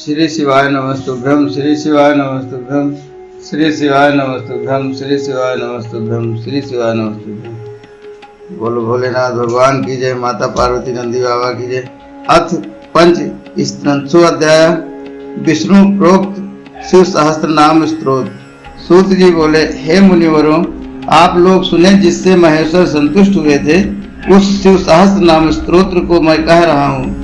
श्री शिवाय नमस्तुभ्यं श्री शिवाय नमस्तुभ्यं श्री शिवाय नमस्तुभ्यं श्री शिवाय नमस्तुभ्यं श्री शिवाय नमस्तुभ्यं। बोलो भोलेनाथ भगवान की जय, माता पार्वती नंदी बाबा की जय। अथ पंच स्त्रंशो अध्याय विष्णु प्रोक्त शिव सहस्त्र नाम स्तोत्र। सूत जी बोले, हे मुनिवरों, आप लोग सुने जिससे महेश्वर संतुष्ट हुए थे, उस शिव सहस्त्र नाम स्तोत्र को मैं कह रहा हूँ।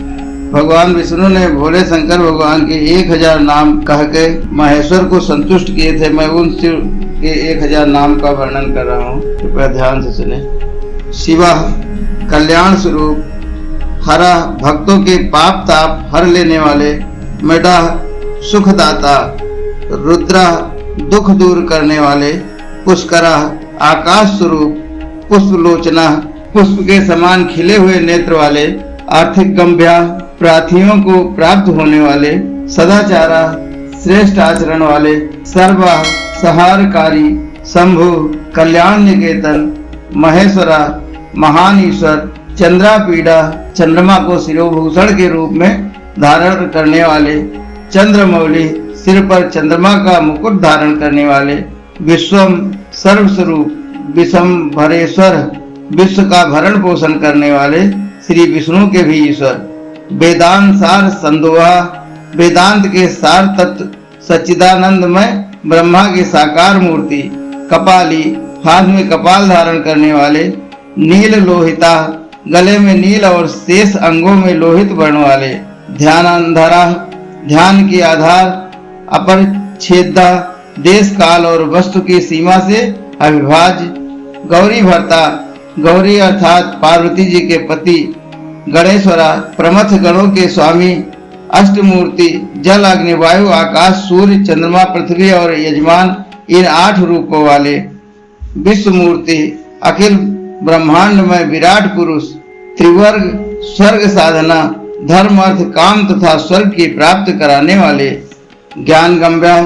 भगवान विष्णु ने भोले शंकर भगवान के 1000 नाम कह के महेश्वर को संतुष्ट किए थे। मैं उन शिव के 1000 नाम का वर्णन कर रहा हूँ, कृपया ध्यान से सुने। शिवा कल्याण स्वरूप, हरा भक्तों के पाप ताप हर लेने वाले, मेढा सुखदाता, रुद्रा दुख दूर करने वाले, पुष्करा आकाश स्वरूप, पुष्पलोचना पुष्प के समान खिले हुए नेत्र वाले, आर्थिक गंभ्या प्रार्थियों को प्राप्त होने वाले, सदाचारा श्रेष्ठ आचरण वाले, सर्वा सहारकारी, शंभु कल्याण निकेतन, महेश्वरा महान ईश्वर, चंद्रा पीड़ा चंद्रमा को शिरोभूषण के रूप में धारण करने वाले, चंद्रमौली सिर पर चंद्रमा का मुकुट धारण करने वाले, विश्वम सर्वस्वरूप, विशंभरेश्वर विश्व का भरण पोषण करने वाले, श्री विष्णु के भी ईश्वर, वेदांत सार संदोहा, वेदांत के सार तत्व, सच्चिदानंदमय ब्रह्मा की साकार मूर्ति, कपाली हाथ में कपाल धारण करने वाले, नील लोहिता गले में नील और शेष अंगों में लोहित वर्ण वाले, ध्यानांधरा ध्यान की आधार, अपरिच्छेदा देश काल और वस्तु की सीमा से अविभाज्य, गौरी भरता गौरी अर्थात पार्वती जी के पति, गणेश्वरा प्रमथ गणों के स्वामी, अष्टमूर्ति जल अग्नि वायु आकाश सूर्य चंद्रमा पृथ्वी और यजमान, इन 8 रूपों वाले, विश्वमूर्ति अखिल ब्रह्मांड में विराट पुरुष, त्रिवर्ग स्वर्ग साधना, धर्म अर्थ काम तथा स्वर्ग की प्राप्त कराने वाले, ज्ञान गंभ्या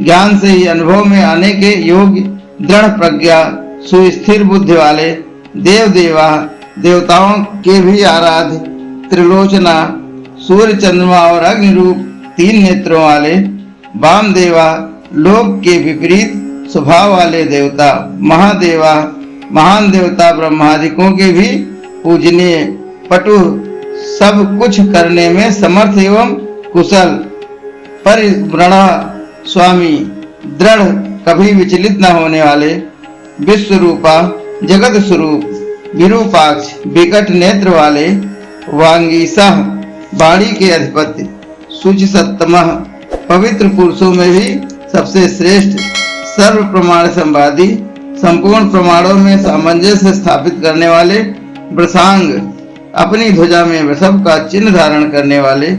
ज्ञान से ही अनुभव में आने के योग्य, दृढ़ प्रज्ञा सुस्थिर बुद्धि वाले, देव देवा देवताओं के भी आराध्य, त्रिलोचना सूर्य चंद्रमा और अग्नि रूप 3 नेत्रों वाले, वामदेवा लोक के विपरीत स्वभाव वाले देवता, महादेवा महान देवता ब्रह्मादिकों के भी पूजनीय, पटु सब कुछ करने में समर्थ एवं कुशल, परिव्रणा स्वामी दृढ़ कभी विचलित न होने वाले, विश्वरूपा जगत स्वरूप, विरूपाक्ष विकट नेत्र वाले, वांगीसा वाणी के अधिपति, शुचिसत्तमः पवित्र पुरुषों में भी सबसे श्रेष्ठ, सर्व प्रमाण संवादी संपूर्ण प्रमाणों में सामंजस्य स्थापित करने वाले, वृषांग अपनी ध्वजा में वृषभ का चिन्ह धारण करने वाले,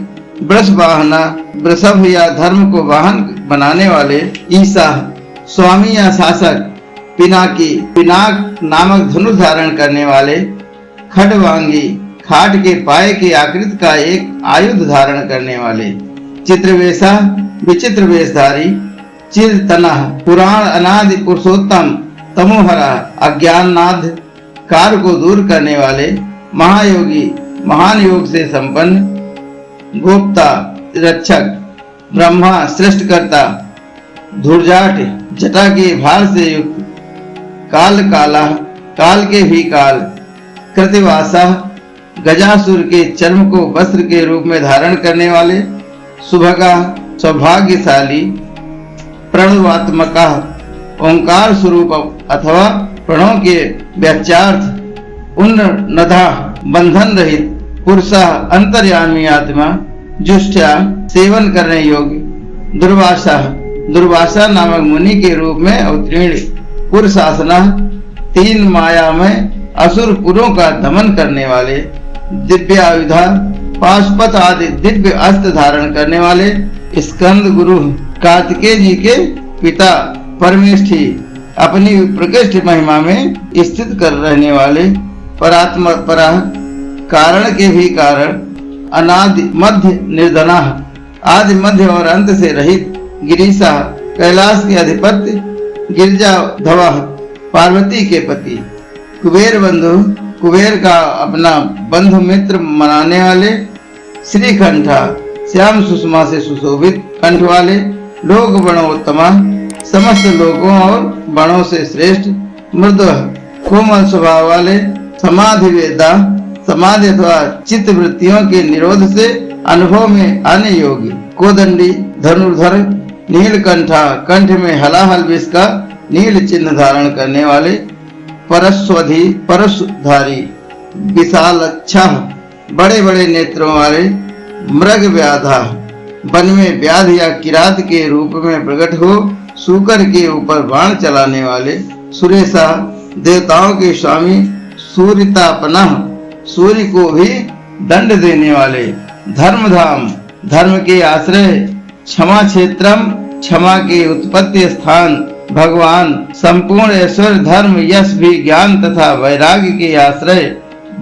वृष वाहना वृषभ या धर्म को वाहन बनाने वाले, ईसा स्वामी या शासक, पिनाकी पिनाक नामक धनुष धारण करने वाले, खडवांगी खाट के पाए की आकृति का एक आयुध धारण करने वाले, चित्रवेशा विचित्र वेशधारी, चिरतना पुराण अनादि पुरुषोत्तम, तमोहरा अज्ञाननाद कार को दूर करने वाले, महायोगी महान योग से संपन्न, गोप्ता रक्षक, ब्रह्मा सृष्टिकर्ता, धूर्जाट जटा के भार से युक्त, काल काला काल के भी काल, कृतिवासा गजासुर के चर्म को वस्त्र के रूप में धारण करने वाले, सुभगा सौभाग्यशाली, प्रणवात्मका ओंकार स्वरूप अथवा प्रणव के व्याचार्थ, उन्नधा बंधन रहित, पुरुषा अंतर्यामी आत्मा, जुष्टा सेवन करने योग्य, दुर्वासा नामक मुनि के रूप में अवतीर्ण, पुरुषासना 3 माया में असुर पुरों का दमन करने वाले, दिव्य आयुधा पाशुपत आदि दिव्य अस्त्र धारण करने वाले, स्कंद गुरु कार्तिकेय जी के पिता, परमेष्ठी अपनी प्रकृष्ट महिमा में स्थित कर रहने वाले, परात्मा परा कारण के भी कारण, अनादि मध्य निर्धना आदि मध्य और अंत से रहित, गिरीशा कैलाश के अधिपति, गिरजा धवा पार्वती के पति, कुबेर बंधु कुबेर का अपना बंधु मित्र मनाने वाले, श्रीकंठा श्याम सुषमा से सुशोभित कंठ वाले, लोक बणोत्तमा, समस्त लोकों और बणों से श्रेष्ठ, मृदु कोमल स्वभाव वाले, समाधि वेदा, समाधि अथवा चित्त वृत्तियों के निरोध से अनुभव में आने योग्य, कोदंडी, धनुर्धर, नीलकंठा, कंठ में हलाहल विष का नील चिन्ह धारण करने वाले, परस्वधी, परशुधारी, विशालच्छा, बड़े बड़े नेत्रों वाले, मृग व्याधा, वन में व्याध या किरात के रूप में प्रकट हो सूकर के ऊपर बाण चलाने वाले, सुरेशा, देवताओं के स्वामी, सूर्यतापना, सूर्य को भी दंड देने वाले, धर्मधाम, धर्म के आश्रय, क्षमा क्षेत्रम, क्षमा के उत्पत्ति स्थान, भगवान, संपूर्ण ऐश्वर्य, धर्म, यश भी ज्ञान तथा वैराग्य के आश्रय,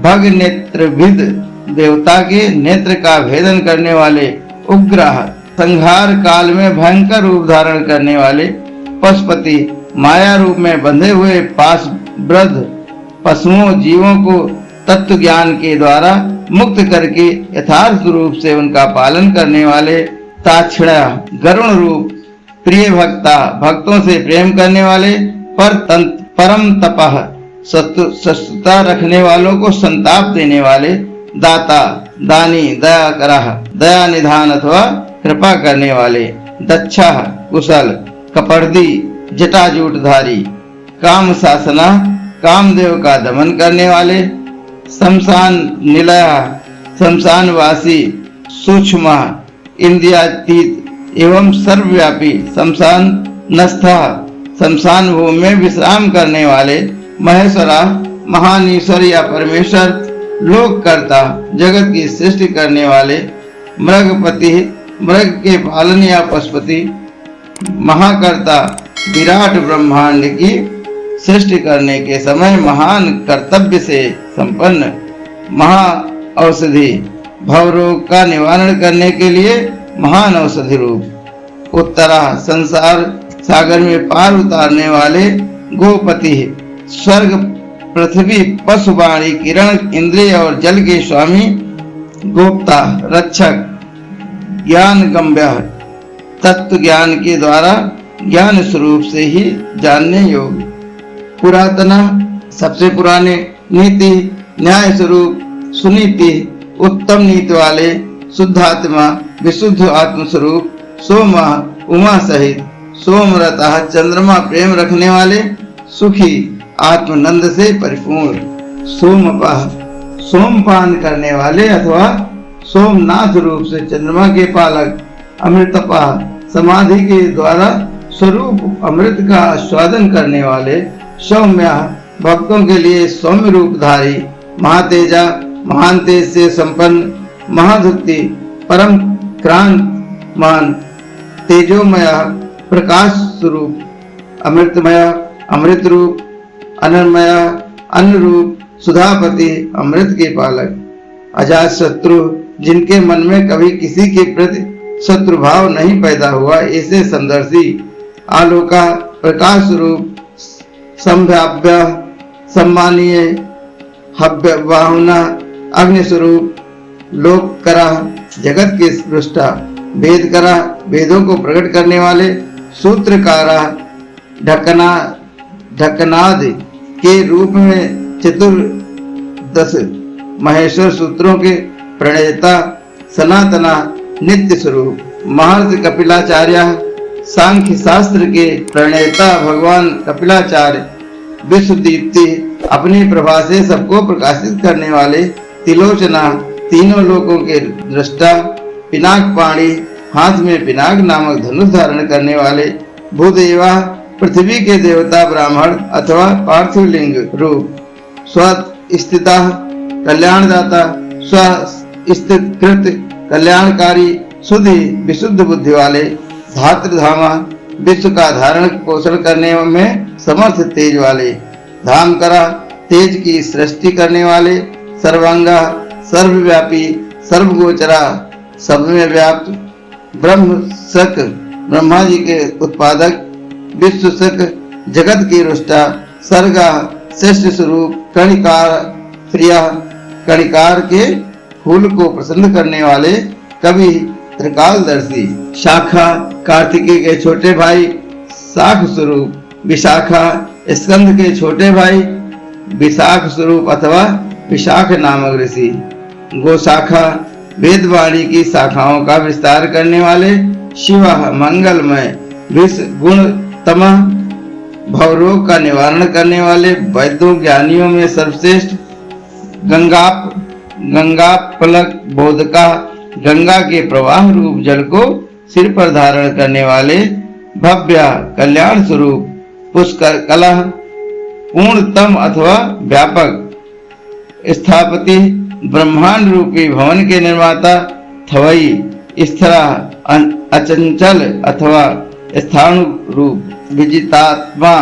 भग नेत्रभिद, देवता के नेत्र का भेदन करने वाले, उग्रह, संहार काल में भयंकर रूप धारण करने वाले, पशुपति, माया रूप में बंधे हुए पास वृद्ध पशुओं जीवों को तत्व ज्ञान के द्वारा मुक्त करके यथार्थ रूप से उनका पालन करने वाले, ताक्षणा, गरुण रूप, प्रिय भक्ता, भक्तों से प्रेम करने वाले, परम तपह, शत्रुता रखने वालों को संताप देने वाले, दाता, दानी, दया करह, दया निधान अथवा कृपा करने वाले, दक्षा, कुशल, कपर्दी, जटाजूटधारी, काम शासना, कामदेव का दमन करने वाले, शमशान निलय, शमशानवासी, सूक्ष्म, इंद्रियातीत एवं सर्वव्यापी, शमशान नस्था, शमशान भूमि में विश्राम करने वाले, महेश्वरा, महान ईश्वर या परमेश्वर, लोककर्ता, जगत की सृष्टि करने वाले, मृगपति, मृग के पालन या पशुपति, महाकर्ता, विराट ब्रह्मांड की सृष्टि करने के समय महान कर्तव्य से संपन्न, महा औषधि, भवरोग का निवारण करने के लिए महान औषधि रूप, उत्तरा, संसार सागर में पार उतारने वाले, गोपति, स्वर्ग, पृथ्वी, पशुवाणी, किरण, इंद्रिय और जल के स्वामी, गोप्ता, रक्षक, ज्ञान गम्य, तत्व ज्ञान के द्वारा ज्ञान स्वरूप से ही जानने योग्य, पुरातना, सबसे पुराने, नीति, न्याय स्वरूप, सुनीति, उत्तम नीति वाले, शुद्धात्मा, विशुद्ध आत्म स्वरूप, सोमा, उमा सहित, सोमरता, चंद्रमा प्रेम रखने वाले, सुखी, आत्मनंद से परिपूर्ण, सोमपाह, सोमपान करने वाले अथवा सोमनाथ रूप से चंद्रमा के पालक, अमृतपाह, समाधि के द्वारा स्वरूप अमृत का आस्वादन करने वाले, सौम्या, भक्तों के लिए सौम्य रूपधारी, महातेजा, महान तेज से संपन्न, महाधुक्ति, परम क्रांतमान, तेजोमय, प्रकाश स्वरूप, अमृतमय, अमृत रूप, अनन्मय, अन्न रूप, सुधापति, अमृत के पालक, अजात शत्रु, जिनके मन में कभी किसी के प्रति शत्रु भाव नहीं पैदा हुआ, ऐसे समदर्शी, आलोका, प्रकाश स्वरूप, संभाव्य, सम्मानीय, हव्य वाहुना, अग्नि स्वरूप, लोक करा, जगत के सृष्टा, वेद करा, वेदों को प्रकट करने वाले, सूत्रकारा, ढकना, ढकनाद के रूप में चतुर्दश महेश्वर सूत्रों के प्रणेता, सनातना, नित्य स्वरूप, महर्षि कपिलाचार्य, सांख्य शास्त्र के प्रणेता भगवान कपिलाचार्य, विश्वदीप्ति, अपनी प्रभा से सबको प्रकाशित करने वाले, तिलोचना, तीनों लोकों के दृष्टा, पिनाक पाणी, हाथ में पिनाक नामक धनुष धारण करने वाले, भूदेवा, पृथ्वी के देवता ब्राह्मण अथवा पार्थिव लिंग रूप, स्वस्थिता, कल्याणदाता, स्वस्थिकृत, कल्याणकारी, शुद्धि, विशुद्ध बुद्धि वाले, धातृधामा, विश्व का धारण पोषण करने में समर्थ तेज वाले, धाम करा, तेज की सृष्टि करने वाले, सर्वांगा, सर्वव्यापी, सर्वगोचरा, सब में व्याप्त, ब्रह्म सक, ब्रह्मा जी के उत्पादक, विश्व सक, जगत की रुष्टा, सर्गा, श्रेष्ठ स्वरूप, कणिकार, प्रिया, कणिकार के फूल को प्रसन्न करने वाले, कवि, त्रिकालदर्शी। शाखा कार्तिकेय के छोटे भाई शाख स्वरूप, विशाखा स्कंद के छोटे भाई विशाख स्वरूप अथवा विशाख नामक ऋषि। गोशाखा वेदवाणी की शाखाओं का विस्तार करने वाले। शिव मंगलमय, विष गुण तमः भवरोग का निवारण करने वाले, वैद्यों ज्ञानियों में सर्वश्रेष्ठ। गंगापलक बोधका, गंगा के प्रवाह रूप जल को सिर पर धारण करने वाले। भव्य कल्याण स्वरूप, पुष्कर कलह पूर्णतम अथवा व्यापक। स्थापति ब्रह्मांड रूपी भवन के निर्माता। थवई स्थिरा अचंचल अथवा स्थाणु रूप। विजितात्मा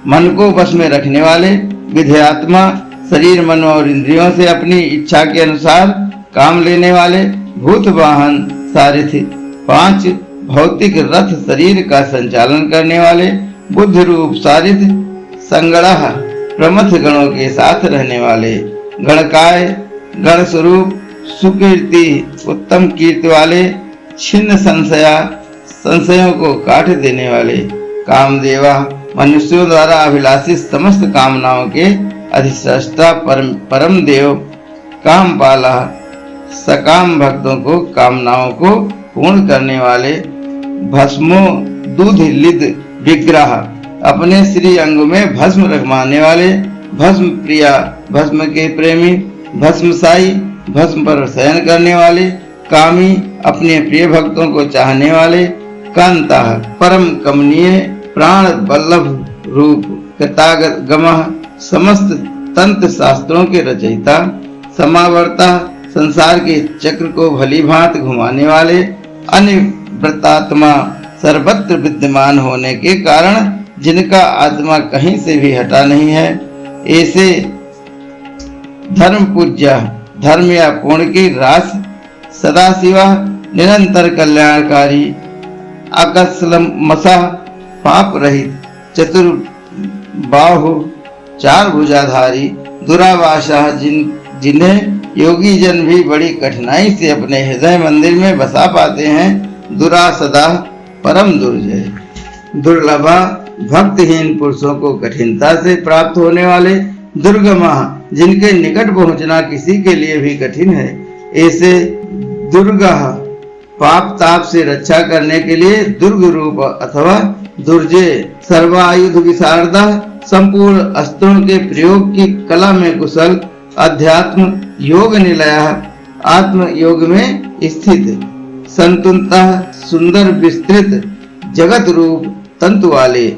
मन को वश में रखने वाले। विधेयात्मा शरीर मन और इंद्रियों से अपनी इच्छा के अनुसार काम लेने वाले। भूत वाहन सारथी, 5 भौतिक रथ शरीर का संचालन करने वाले। बुद्ध रूप सारथी, संगणः प्रमथ गणों के साथ रहने वाले। गणकाय गण स्वरूप, सुकीर्ति उत्तम कीर्ति वाले। छिन्न संशया, संशयों को काट देने वाले। कामदेवा मनुष्यों द्वारा अभिलाषित समस्त कामनाओं के अधिष्ठाता परम देव। कामपाला सकाम भक्तों को कामनाओं को पूर्ण करने वाले। भस्मो दूध लिद विग्रह, अपने श्री अंग में भस्म रखवाने वाले। भस्म प्रिया, भस्म के प्रेमी। भस्मसाई, भस्म पर शयन करने वाले। कामी, अपने प्रिय भक्तों को चाहने वाले। कांता, परम कमनीय प्राण वल्लभ रूप। कृतागमः, समस्त तंत्र शास्त्रों के रचयिता। समावर्ता, संसार के चक्र को भली भांति घुमाने वाले। अनिवृत्तात्मा, सर्वत्र विद्यमान होने के कारण जिनका आत्मा कहीं से भी हटा नहीं है। ऐसे धर्म पूज्य, धर्म या पुण्य की रास। सदाशिवा, निरंतर कल्याणकारी। अकस्लमसा, पाप रहित। चतुर्बाहु, 4 भुजाधारी। दुरावासा, जिन्हें योगी जन भी बड़ी कठिनाई से अपने हृदय मंदिर में बसा पाते हैं। दुरासदा, परम दुर्जय। दुर्लभा, भक्तहीन पुरुषों को कठिनता से प्राप्त होने वाले। दुर्गमा, जिनके निकट पहुंचना किसी के लिए भी कठिन है। ऐसे दुर्गह, पाप ताप से रक्षा करने के लिए दुर्ग रूप अथवा दुर्जय। सर्वायुध विशारदा, संपूर्ण अस्त्रों के प्रयोग की कला में कुशल। अध्यात्म योग निलय, आत्म योग में स्थित। संतुलता, सुंदर विस्तृत जगत रूप तंतु वाले।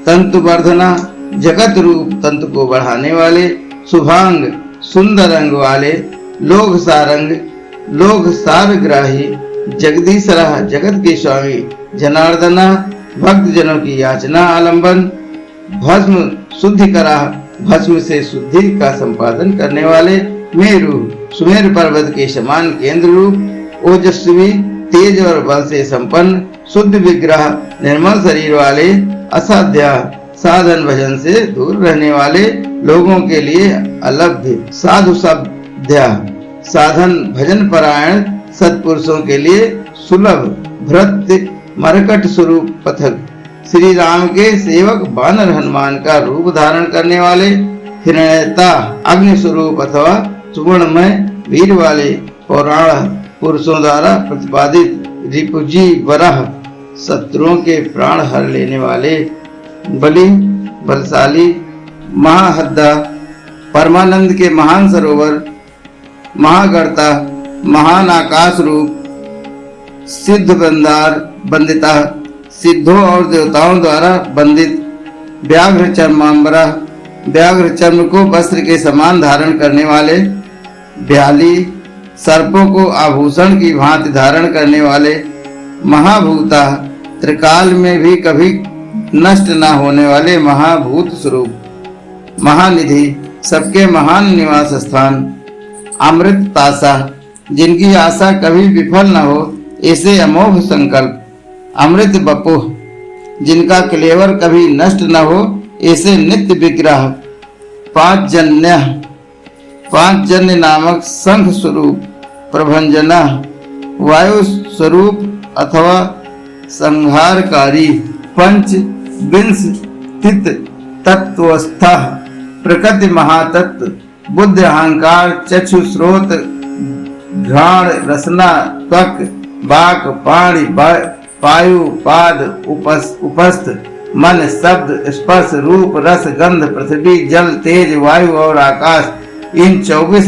तंतु वर्धना, जगत रूप तंतु को बढ़ाने वाले। शुभांग, सुंदर अंग वाले। लोग सारंग, लोग सारग्राही। जगदीशरा, जगत के स्वामी। जनार्दना, भक्त जनों की याचना आलंबन। भस्म शुद्धिकरा, भस्म से शुद्धि का संपादन करने वाले। मेरु, सुमेर पर्वत के समान केंद्र रूप। ओजस्वी, तेज और बल से संपन्न। शुद्ध विग्रह, निर्मल शरीर वाले। असाध्या, साधन भजन से दूर रहने वाले लोगों के लिए अलभ्य। साधु सभ्या, साधन भजन परायण सत्पुरुषों के लिए सुलभ। भृत्य, मरकट स्वरूप पथक। श्री राम के सेवक वानर हनुमान का रूप धारण करने वाले। हिरण्यता, अग्नि स्वरूप अथवा सुवर्णमय वीर वाले। पौराण पुरुषों द्वारा प्रतिपादित। रिपुजी वराह, शत्रुओं के प्राण हर लेने वाले। बलि, बलशाली। महाहद्दा, परमानंद के महान सरोवर। महागर्ता, महान आकाश रूप। सिद्ध बंदार, बंदिता, सिद्धों और देवताओं द्वारा बंदित। व्याघ्र चर्मांबरा, व्याघ्र चर्म को वस्त्र के समान धारण करने वाले। व्याली, सर्पों को आभूषण की भांति धारण करने वाले। महाभूता, त्रिकाल में भी कभी नष्ट न होने वाले महाभूत स्वरूप। महानिधि, सबके महान निवास स्थान। अमृत तासा, जिनकी आशा कभी विफल न हो, ऐसे अमोघ संकल्प। अमृत बपुह, जिनका क्लेवर कभी नष्ट न हो, ऐसे नित्य विग्रह। 5 जन्य, 5 जन्य नामक शंख स्वरूप। प्रभंजना, वायु स्वरूप अथवा संहारकारी पंच विंशतित तत्वस्था प्रकृति महातत्व बुद्ध अहंकार चक्षु स्रोत घ्राण रसना त्वक वाक पाणि पायु पाद उपस्थ मन शब्द स्पर्श रूप रस गंध पृथ्वी जल तेज वायु और आकाश इन 24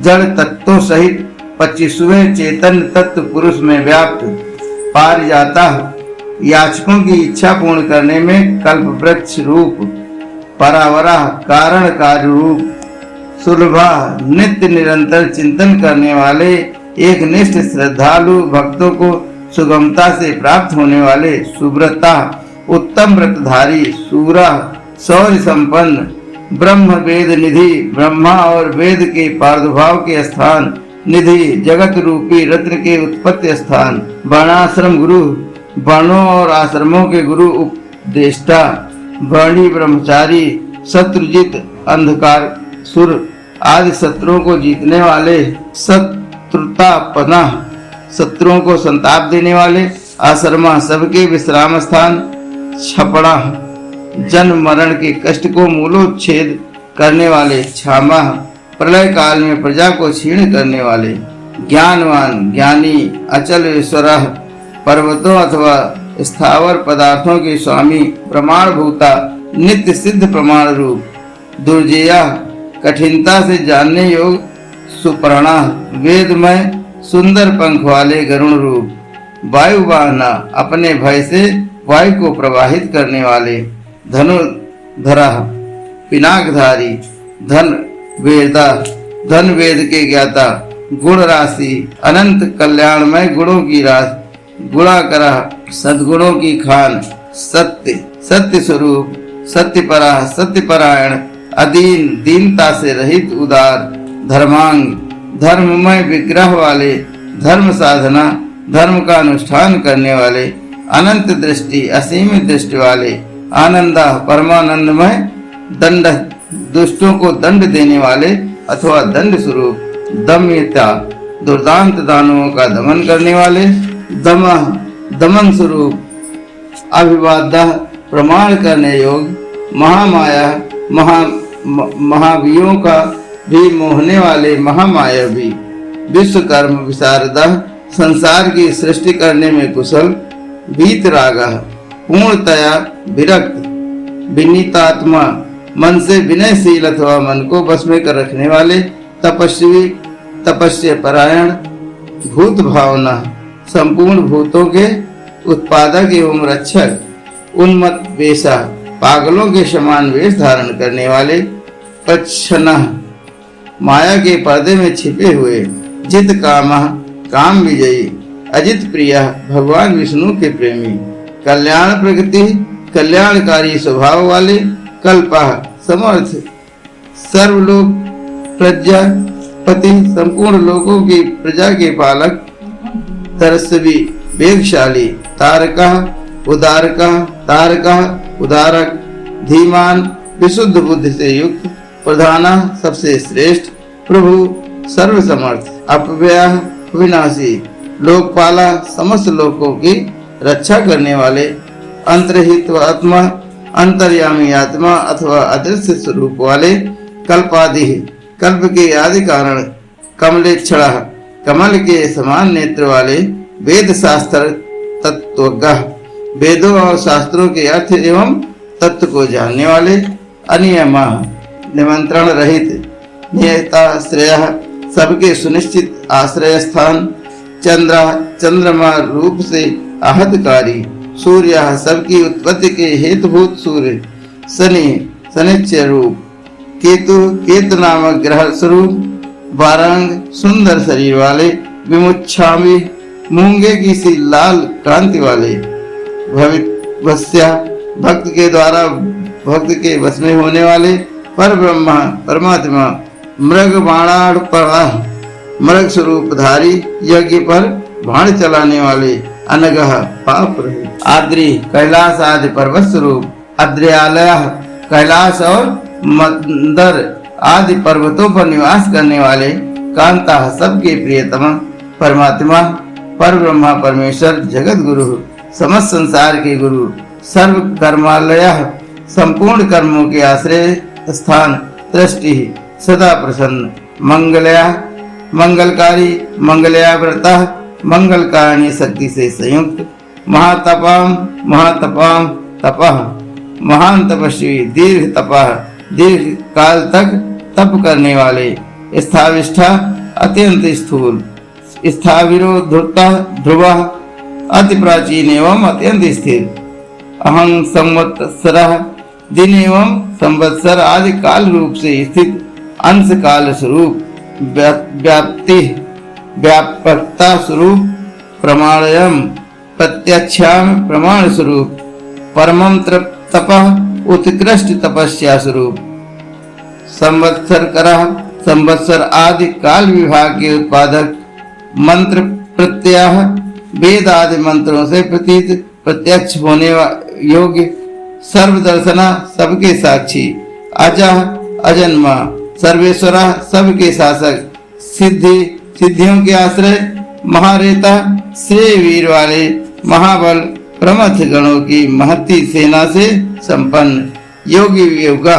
जड़ तत्वों सहित 25वें चेतन तत्व पुरुष में व्याप्त पारिजाता याचकों की इच्छा पूर्ण करने में कल्प वृक्ष रूप परावरा कारण कार्य रूप सुलभा नित्य निरंतर चिंतन करने वाले एक निष्ठ श्रद्धालु भक्तों को सुगमता से प्राप्त होने वाले सुब्रता उत्तम व्रतधारी सूरा शौर्य संपन्न ब्रह्म वेद निधि ब्रह्मा और वेद के प्रादुर्भाव के स्थान निधि जगत रूपी रत्न के उत्पत्ति स्थान वर्णाश्रम गुरु वर्णों और आश्रमों के गुरु उपदेष्टा वर्णी ब्रह्मचारी शत्रुजित अंधकार सुर आदि शत्रुओं को जीतने वाले शत्रुता पनाह शत्रुओं को संताप देने वाले आश्रमा सबके विश्राम स्थान छपड़ा जन्म मरण के कष्ट को मूलोच्छेद करने वाले क्षमा प्रलय काल में प्रजा को क्षीण करने वाले ज्ञानवान ज्ञानी अचल ईश्वर पर्वतों अथवा स्थावर पदार्थों के स्वामी प्रमाण भूता नित्य सिद्ध प्रमाण रूप दुर्जया कठिनता से जानने योग सुपर्णा वेदमय सुंदर पंख वाले गरुण रूप वायु वाहना अपने भय से वायु को प्रवाहित करने वाले धनुधरा पिनाकधारी धन वेद के ज्ञाता गुण राशि अनंत कल्याणमय गुणों की राशि गुणाकरा सद्गुणों की खान सत्य स्वरूप सत्यपरा सत्यपरायण अधीन दीनता से रहित उदार धर्मांग धर्ममय विग्रह वाले धर्म साधना धर्म का अनुष्ठान करने वाले अनंत दृष्टि असीमित दृष्टि वाले आनंदा परमानंदमय दंड दुष्टों को दंड देने वाले अथवा दंड स्वरूप दम्यता दुर्दांत दानवों का दमन करने वाले दमन स्वरूप अभिवादा प्रमाण करने योग महामाया महावीयों का भी मोहने वाले महामायावी विश्वकर्म विशारदा संसार की सृष्टि करने में कुशल वीतरागा पूर्णतया विरक्त विनीतात्मा मन से विनयशील अथवा मन को बस में कर रखने वाले तपस्वी तपस्या परायण भूत भावना संपूर्ण भूतों के उत्पादक एवं रक्षक उन्मत्त वेशा पागलों के समान वेश धारण करने वाले पच्छना माया के पर्दे में छिपे हुए जित कामा काम विजयी अजित प्रिया भगवान विष्णु के प्रेमी कल्याण प्रगति कल्याणकारी स्वभाव वाले कल्पा समर्थ सर्वलोक प्रजापति संपूर्ण लोकों की प्रजा के पालक तरस्वी वेगशाली तारका उदारक धीमान विशुद्ध बुद्धि से युक्त प्रधाना सबसे श्रेष्ठ प्रभु सर्वसमर्थ अपव्यय विनाशी लोकपाला समस्त लोकों की रक्षा करने वाले अंतर्हित आत्मा अंतर्यामी आत्मा अथवा अदृश्य स्वरूप वाले कल्पादि कल्प के आदि कारण कमलेक्षण कमल के समान नेत्र वाले वेद शास्त्र तत्वज्ञ वेदों और शास्त्रों के अर्थ एवं तत्व को जानने वाले अनियमा निमंत्रण रहित नियता श्रेय सबके सुनिश्चित आश्रय स्थान चंद्रमा रूप से आहतकारी सूर्य सबकी उत्पत्ति के हेतुभूत सूर्य शनिचर रूप केतु नामक ग्रह स्वरूप वारांग सुंदर शरीर वाले विमुच्छामी मूंगे की सी लाल कांति वाले भविष्य भक्त के द्वारा भक्त के वश में होने वाले पर ब्रह्मा परमात्मा मृग बाणाड़ मृग स्वरूप धारी यज्ञ पर बाण चलाने वाले अनगह पाप रहित आद्रि कैलाश आदि पर्वत स्वरूप अद्रयालय कैलाश और मंदर आदि पर्वतों पर निवास करने वाले कांता सबके प्रियतम परमात्मा पर ब्रह्मा परमेश्वर जगत गुरु समस्त संसार के गुरु सर्व कर्मालय संपूर्ण कर्मों के आश्रय स्थान दृष्टि सदा प्रसन्न मंगलया मंगलकारी मंगलया व्रता मंगलकारिणी शक्ति से संयुक्त महातपाम महातपाम तपः महान तपस्वी दीर्घ तपः दीर्घ काल तक तप करने वाले स्थाविष्ठा अत्यंत स्थूल स्थाविरो ध्रुता ध्रुव अति प्राचीन एवं अत्यंत स्थिर अहं संवत्सरः दिन एवं संवत्सर आदि काल रूप से स्थित अंश काल स्वरूप व्याप्ति व्यापकता स्वरूप प्रमाणयम प्रत्यक्षाम प्रमाण स्वरूप परमं तपः उत्कृष्ट तपस्या स्वरूप संवत्सर करः संवत्सर आदि काल विभाग के उत्पादक मंत्र प्रत्यय वेद आदि मंत्रों से प्रतीत प्रत्यक्ष होने योग्य सर्वदर्शना सबके साक्षी अजः अजन्मा सर्वेश्वरा सबके शासक सिद्धि सिद्धियों के आश्रय महारेता श्रेय वीर वाले महाबल प्रमथ गणों की महती सेना से संपन्न योगी योगा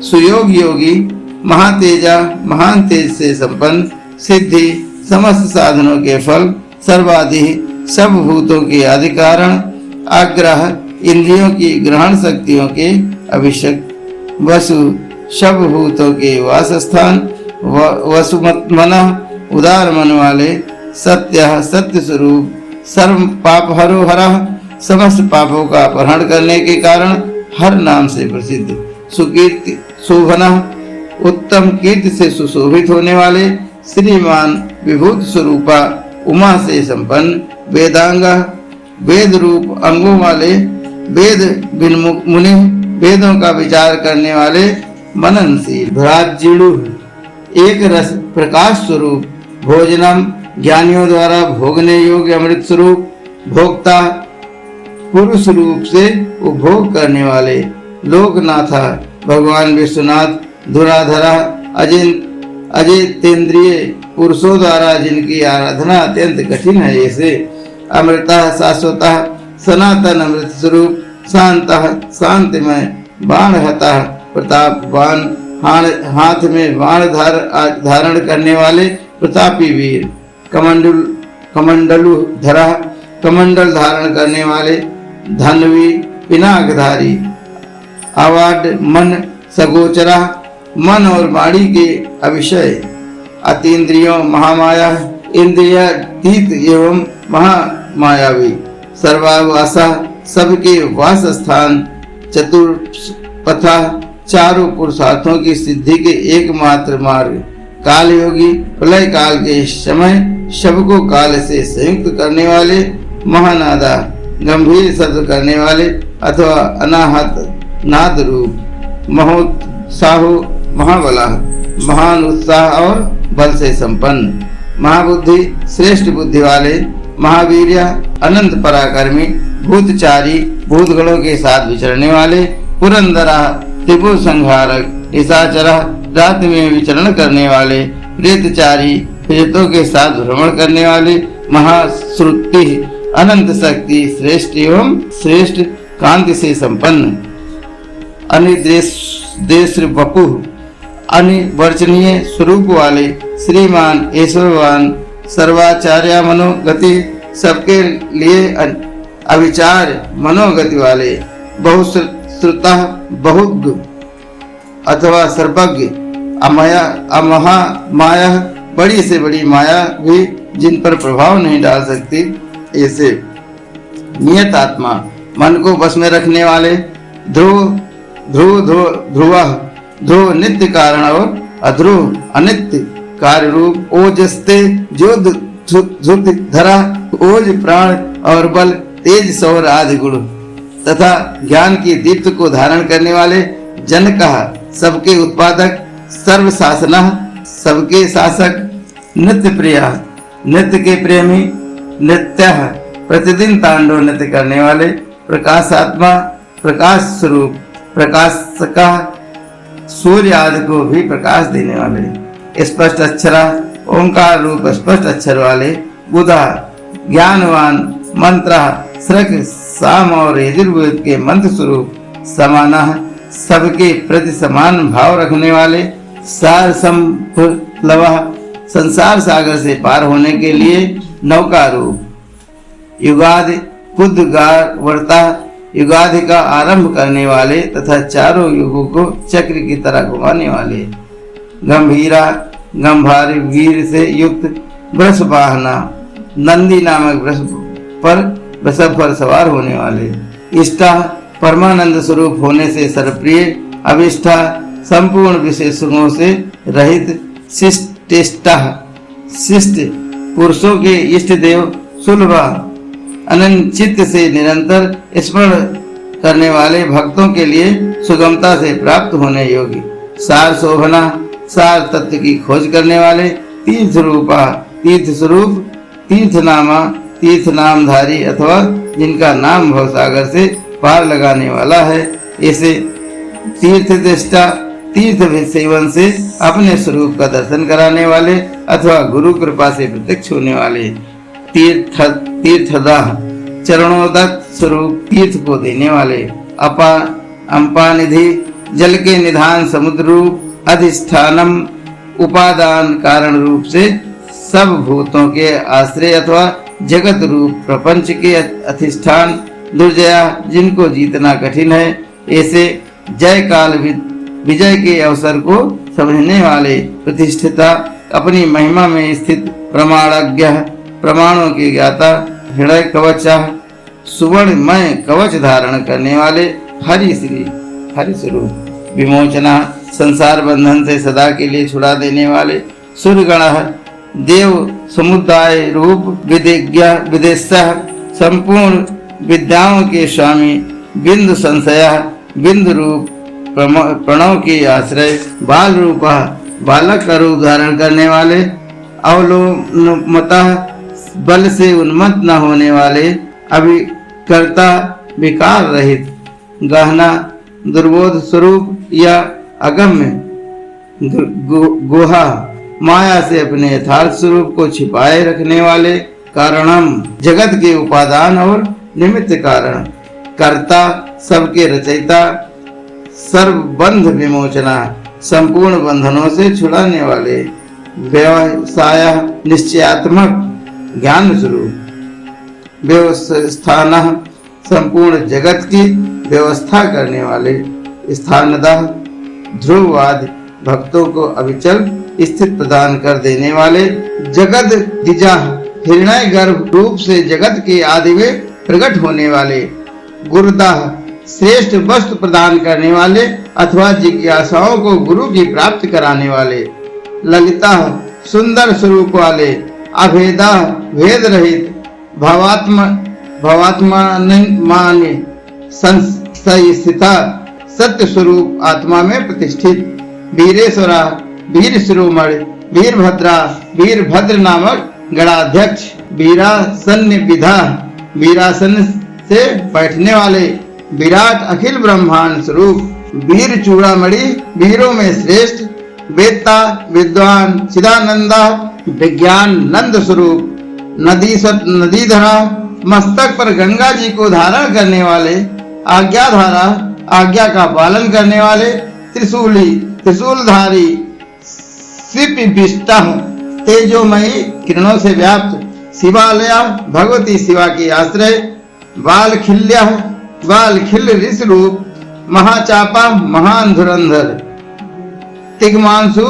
सुयोग योगी महातेजा महान तेज से संपन्न सिद्धि समस्त साधनों के फल सर्वाधि सब भूतों के अधिकारण आग्रह इंद्रियों की ग्रहण शक्तियों के अभिषेक वसु सब भूतों के वासस्थान वसुमन उदार मन वाले सत्य सत्य स्वरूप सर्व पाप हरो हरा समस्त पापों का अपहरण करने के कारण हर नाम से प्रसिद्ध सुकीर्ति शोभना उत्तम कीर्ति से सुशोभित होने वाले श्रीमान विभूत स्वरूपा उमा से संपन्न वेदांगा वेद रूप अंगों वाले वेद विन्मुख मुनि वेदों का विचार करने वाले मननशील भ्राजीणु एक रस प्रकाश स्वरूप भोजनम ज्ञानियों द्वारा भोगने योग्य अमृत स्वरूप भोक्ता पुरुष रूप से उपभोग करने वाले लोकनाथा भगवान विश्वनाथ धुराधरा अजितेंद्रिय पुरुषों द्वारा जिनकी आराधना अत्यंत कठिन है ऐसे अमृता शाश्वता सनातन अमृत स्वरूप शांत शांतिमय बाण हता प्रतापवान हाथ में बाण धारण करने वाले प्रतापी वीर कमंडलु धरा कमंडल धारण करने वाले धनवी पिनाकधारी अवाड मन सगोचरा मन और वाणी के अविषय अतीन्द्रियों महामाया इंद्रियातीत एवं महामायावी सर्वावासा सबके वास स्थान चतुर्पथा चारों पुरुषार्थों की सिद्धि के एकमात्र मार्ग काल योगी प्रलय काल के समय सबको काल से संयुक्त करने वाले महानादा गंभीर शब्द करने वाले अथवा अनाहत नाद रूप महोत्साहो महाबला महान उत्साह और बल से संपन्न महाबुद्धि श्रेष्ठ बुद्धि वाले महावीर्य अनंत पराक्रमी भूतचारी भूतगणों के साथ विचरने वाले पुरंदरा त्रिपुर संहारक निशाचरा रात में विचरण करने वाले प्रेतचारी प्रेतों के साथ भ्रमण करने वाले महाश्रुति अनंत शक्ति श्रेष्ठ एवं श्रेष्ठ कांति से संपन्न अनिदेश वपु अनिवर्चनीय स्वरूप वाले श्रीमान ऐश्वर्यवान सर्वाचार्य मनोगति सबके लिए अविचार मनोगति वाले बहुश्रुता बहुज्ञ अथवा सर्वज्ञ अमया अमहा माया बड़ी से बड़ी माया भी जिन पर प्रभाव नहीं डाल सकती ऐसे नियत आत्मा मन को बस में रखने वाले ध्रुव ध्रुव ध्रुव ध्रुव नित्य कारण और अध्रुव अनित्य कार्य रूप ओजस्ते जो धरा ओज प्राण और बल तेज सौर आदि गुण तथा ज्ञान की दीप्त को धारण करने वाले जनक सबके उत्पादक सर्व शासना सबके शासक नित्य प्रिया नित्य के प्रेमी नित्य प्रतिदिन तांडव नृत्य करने वाले प्रकाशात्मा प्रकाश स्वरूप प्रकाशका सूर्य आदि को भी प्रकाश देने वाले स्पष्ट अक्षरा ओंकार रूप स्पष्ट अक्षर वाले बुधा ज्ञानवान, मंत्र, सृक, साम और यजुर्वेद के मंत्र स्वरूप, समानः सबके प्रति समान भाव रखने वाले, सार संप्लवः संसार सागर से पार होने के लिए नौका रूप, युगादि पुद्गार वर्ता युगादि का आरंभ करने वाले तथा चारों युगों को चक्र की तरह घुमाने वाले, गंभीरा गंभारी वीर से युक्त वृषवाहना नंदी नामक वृषभ पर सवार होने वाले, इष्टा परमानंद स्वरूप होने से सर्वप्रिय, अभिष्ठा संपूर्ण विशेषणों से रहित, शिष्टेष्टा शिष्ट पुरुषों के इष्ट देव, सुलभा अनंत चित्त से निरंतर स्मरण करने वाले भक्तों के लिए सुगमता से प्राप्त होने योग्य, सार शोभना सार तत्व की खोज करने वाले, तीर्थ रूपा तीर्थ स्वरूप, तीर्थ नामा तीर्थ नामधारी अथवा जिनका नाम भवसागर से पार लगाने वाला है, ऐसे तीर्थ दृष्टा तीर्थ सेवन से अपने स्वरूप का दर्शन कराने वाले अथवा गुरु कृपा से प्रत्यक्ष होने वाले, तीर्थदाह चरणोदक स्वरूप तीर्थ को देने वाले, अपानिधि जल के निधान समुद्र रूप, अधिष्ठानम उपादान कारण रूप से सब भूतों के आश्रय अथवा जगत रूप प्रपंच के अधिष्ठान, दुर्जया जिनको जीतना कठिन है, ऐसे जय काल विजय के अवसर को समझने वाले, प्रतिष्ठिता अपनी महिमा में स्थित, प्रमाणज्ञ प्रमाणों के ज्ञाता, हृदय कवचा सुवर्णमय कवच धारण करने वाले, हरि श्री हरि स्वरूप, विमोचना संसार बंधन से सदा के लिए छुड़ा देने वाले, सूर्यगण देव समुदाय रूप, विदेज्ञ विदेशः संपूर्ण विद्याओं के स्वामी, बिंदु संशय बिंदु रूप प्रणव के आश्रय, बाल रूपा बालक का रूप धारण करने वाले, अवलोमतः बल से उन्मत्त न होने वाले, अभिकर्ता विकार रहित, गहना दुर्बोध स्वरूप या अगम्य, गुहा माया से अपने यथार्थ स्वरूप को छिपाए रखने वाले, कारणम जगत के उपादान और निमित्त कारण, कर्ता सबके रचयिता, सर्व बंध विमोचना संपूर्ण बंधनों से छुड़ाने वाले, व्यवसाय निश्चयात्मक ज्ञान स्वरूप, व्यवस्थान संपूर्ण जगत की व्यवस्था करने वाले, स्थानदा ध्रुववाद भक्तों को अविचल स्थित प्रदान कर देने वाले, जगत दिजा हिरण्य गर्भ रूप से जगत के आदि में प्रकट होने वाले, गुरुदाह श्रेष्ठ वस्तु प्रदान करने वाले अथवा जिज्ञासाओं को गुरु की प्राप्ति कराने वाले, ललिता सुंदर स्वरूप वाले, अभेदा भेद रहित, भवात्माने संस्थिता सत्य स्वरूप आत्मा में प्रतिष्ठित, वीरेश्वरा वीर शिरोमणि, वीरभद्रा वीरभद्र नामक गणाध्यक्ष, वीरासन विधा वीरासन से बैठने वाले, विराट अखिल ब्रह्मांड स्वरूप, वीर चूड़ामणि वीरों में श्रेष्ठ, वेत्ता विद्वान चिदानंदा विज्ञान नंद स्वरूप, नदीधरा मस्तक पर गंगा जी को धारण करने वाले, आज्ञाधारा आज्ञा का पालन करने वाले, त्रिशूली त्रिशूलधारी, शिवविष्टा तेजोमयी किरणों से व्याप्त, शिवालया भगवती शिवा की आश्रय, बालखिल्या बालखिल ऋष रूप, महाचापा महान धुरंधर, तिग्मांशु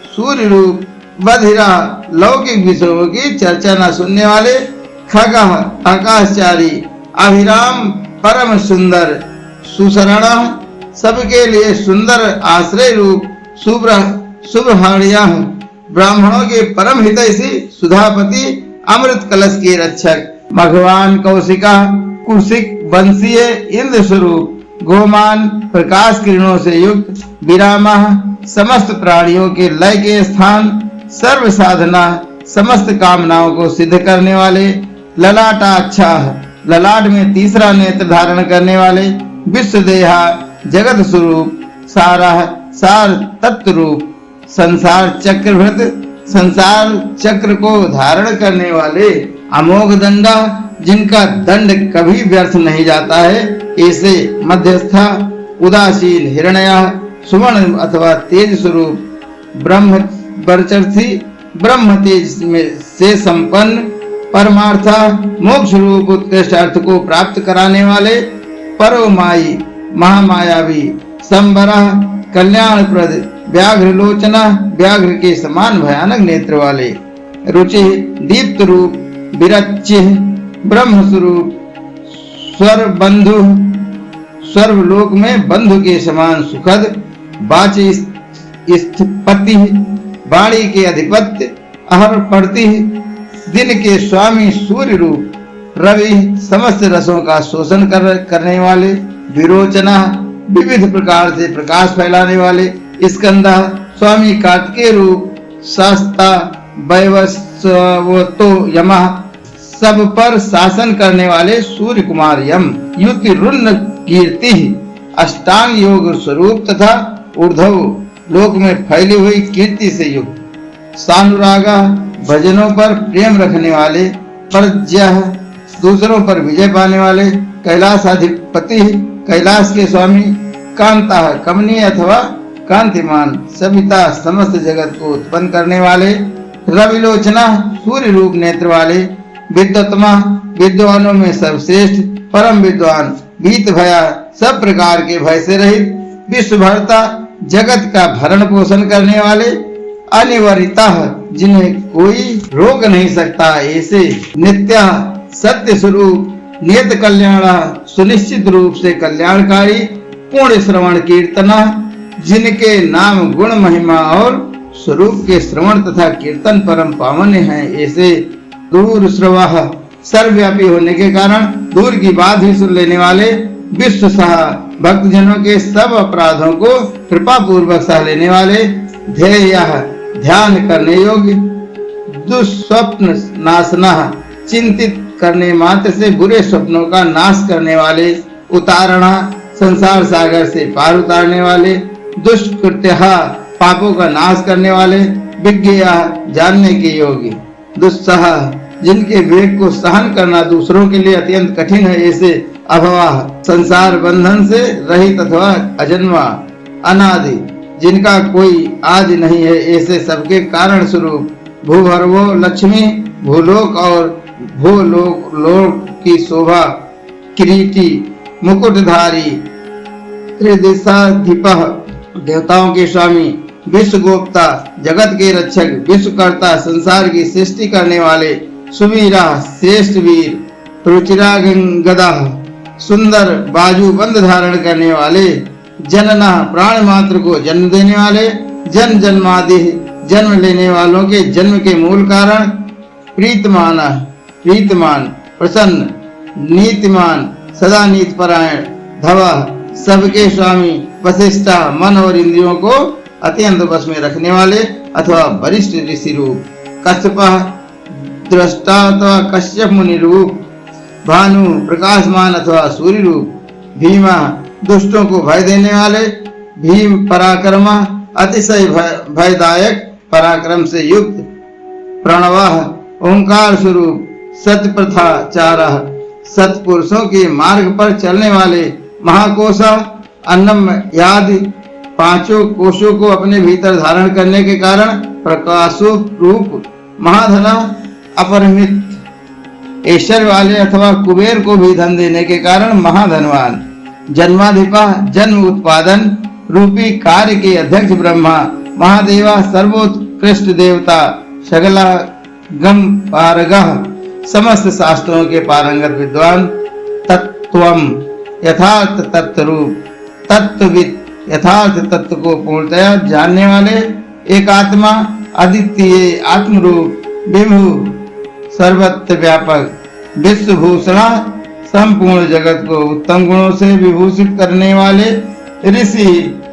सूर्य रूप, बधिरा लौकिक विषयों की चर्चा न सुनने वाले, खगः आकाशचारी, अभिराम परम सुंदर, सुशरण सबके लिए सुंदर आश्रय रूप, शुभहारिया ब्राह्मणों के परम हितैषी, सुधापति अमृत कलश के रक्षक, भगवान कौशिका कुशिक वंशीय इंद्र स्वरूप, गोमान प्रकाश किरणों से युक्त, विरामा समस्त प्राणियों के लय के स्थान, सर्व साधना समस्त कामनाओं को सिद्ध करने वाले, ललाटाक्षा ललाट में तीसरा नेत्र धारण करने वाले, विश्वदेहा जगत स्वरूप, सारा सार तत्व रूप, संसार चक्रभृत संसार चक्र को धारण करने वाले, अमोघ दंडा, जिनका दंड कभी व्यर्थ नहीं जाता है, ऐसे मध्यस्था, उदासीन हिरण्या, सुवर्ण अथवा तेज स्वरूप ब्रह्म वर्चर्थी, ब्रह्म तेज में से संपन्न, परमार्था, मोक्ष रूप उत्कृष्ट अर्थ को प्राप्त कराने वाले, परवमाई, महामायावी, संबरा, कल्याणप्रद, व्याघ्र लोचना, व्याघ्र के समान भयानक नेत्र वाले, रुचि, दीप्त रूप, विरच्य, ब्रह्म स्वरूप, स्वर बंधु, सर्वलोक में बंधु के समान सुखद, वाची स्थिपति, वाणी के अधिपत्य, अहर पड़ती, दिन के स्वामी सूर्य रूप, रवि, समस्त रसों का शोषण करने वाले, विरोचना, विविध प्रकार से प्रकाश फैलाने वाले, स्कंदा, स्वामी कार्तिकेय रूप, शास्ता, वैवस्वतो यमा, सब पर शासन करने वाले सूर्य कुमार यम, युति रुन्न कीर्ति, अष्टांग योग स्वरूप तथा ऊर्ध्व लोक में फैली हुई कीर्ति से युक्त, सानुरागा, भजनों पर प्रेम रखने वाले, परज्यः, दूसरों पर विजय पाने वाले, कैलाशाधिपति, कैलाश के स्वामी, कांता, कमनीय अथवा कांतिमान, सविता, समस्त जगत को उत्पन्न करने वाले, रविलोचना, सूर्य रूप नेत्र वाले, विद्वत्मा, विद्वानों में सर्वश्रेष्ठ, परम विद्वान, भीत भया, सब प्रकार के भय से रहित, विश्वभर्ता, जगत का भरण पोषण करने वाले, अनिवार्यता, जिन्हें कोई रोक नहीं सकता, ऐसे नित्य सत्य स्वरूप, नियत कल्याणा, सुनिश्चित रूप से कल्याणकारी, पूर्ण श्रवण कीर्तना, जिनके नाम गुण महिमा और स्वरूप के श्रवण तथा कीर्तन परम पावन्य हैं, ऐसे दूर श्रवः, सर्वव्यापी होने के कारण दूर की बात ही सुन लेने वाले, विश्व सह, भक्तजनों के सब अपराधों को कृपा पूर्वक सह लेने वाले, ध्येय, ध्यान करने योग्य, दुस्वप्न नाशना, चिंतित करने मात्र से बुरे स्वप्नों का नाश करने वाले, उतारणा, संसार सागर से पार उतारने वाले, दुष्कृत्य, पापों का नाश करने वाले, विज्ञ, जानने के योग्य, दुस्सह, जिनके वेग को सहन करना दूसरों के लिए अत्यंत कठिन है, ऐसे अभवा, संसार बंधन से रहित अथवा अजन्मा, अनादि, जिनका कोई आदि नहीं है, ऐसे सबके कारण स्वरूप, भूभर्वो लक्ष्मी, भूलोक और भूलोक लोक की शोभा, किरीटी, मुकुटधारी, त्रिदिशाधिपः, देवताओं के स्वामी, विश्वगोप्ता, जगत के रक्षक, विश्वकर्ता, संसार की सृष्टि करने वाले, सुवीरा, श्रेष्ठ वीर, रुचिरा गदा, सुंदर, बाजू बंद धारण करने वाले, जनना, प्राण मात्र को जन्म देने वाले, जन जन्मादि, जन्म लेने वालों के जन्म के मूल कारण, प्रीतमान, प्रसन्न, नीतिमान, सदा नीतिपरायण, धवा, सबके स्वामी, वशिष्ठा, मन और इंद्रियों को अत्यंत वश में रखने वाले अथवा वरिष्ठ ऋषि रूप, कच्छपा, दृष्टा अथवा कश्यप मुनि रूप, भानु, प्रकाशमान अथवा सूर्य रूप, भीमा, दुष्टों को भय देने वाले, भीम, पराक्रमा, अतिशय भयदायक पराक्रम से युक्त, प्रणवः, ओंकार स्वरूप, सत्प्रथाचारः, सत्पुरुषों के मार्ग पर चलने वाले, महाकोशा, अन्नम आदि पांचों कोशों को अपने भीतर धारण करने के कारण प्रकाशो रूप, महाधना, अपरिमित, ऐश्वर्य वाले अथवा कुबेर को भी धन देने के कारण महाधनवान, जन्माधिपा, जन्म उत्पादन रूपी कार्य के अध्यक्ष ब्रह्मा, महादेवा, सर्वोत्कृष्ट देवता, सगला गम पारगः, समस्त शास्त्रों के पारंगत विद्वान, तत्वम, यथार्थ तत्व रूप, तत्वविद, यथार्थ तत्व को पूर्णतया जानने वाले, एकात्मा, अद्वितीय आत्मरूप, विभु, सर्वत्र व्यापक, विश्वभूषणा, संपूर्ण जगत को उत्तम गुणों से विभूषित करने वाले, ऋषि,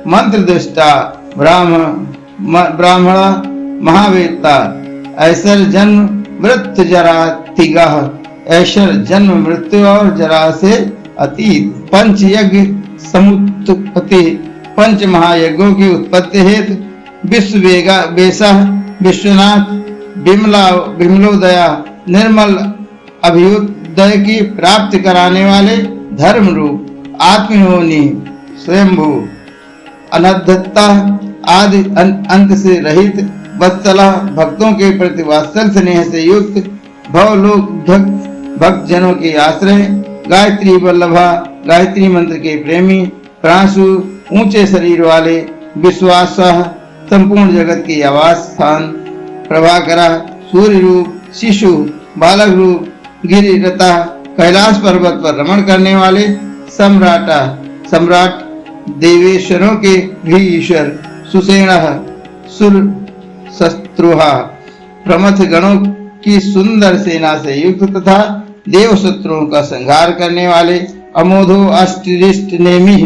मंत्र दृष्टा, ब्राह्मणा, महावेत्ता, ऐश्वर्य, जन्म मृत्यु जरा तिगाह, ऐश्वर्य, जन्म मृत्यु और जरा से अतीत, पंच यज्ञ समुत्पत्ति, पंच महायज्ञों की उत्पत्ति हेतु, विश्व वेसा, विश्वनाथ, विमलोदया, निर्मल अभ्युदय की प्राप्ति कराने वाले धर्म रूप आत्मयोनि स्वयंभू अनद्धता आदि अंत से रहित वत्सला भक्तों के प्रति वात्सल स्नेह से युक्त भवलोक भक्त जनों के आश्रय गायत्री वल्लभा गायत्री मंत्र के प्रेमी प्रांशु ऊंचे शरीर वाले विश्वास संपूर्ण जगत की आवास स्थान प्रभाकरा सूर्य रूप शिशु बालक रूप गिरिरता कैलाश पर्वत पर रमण करने वाले सम्राट देवेश्वरों के भी ईश्वर सुसेन सुर शत्रुहा प्रमथ गणों की सुंदर सेना से युक्त तथा देव शत्रुओं का संहार करने वाले अमोधो अष्टिरिष्ट नेमि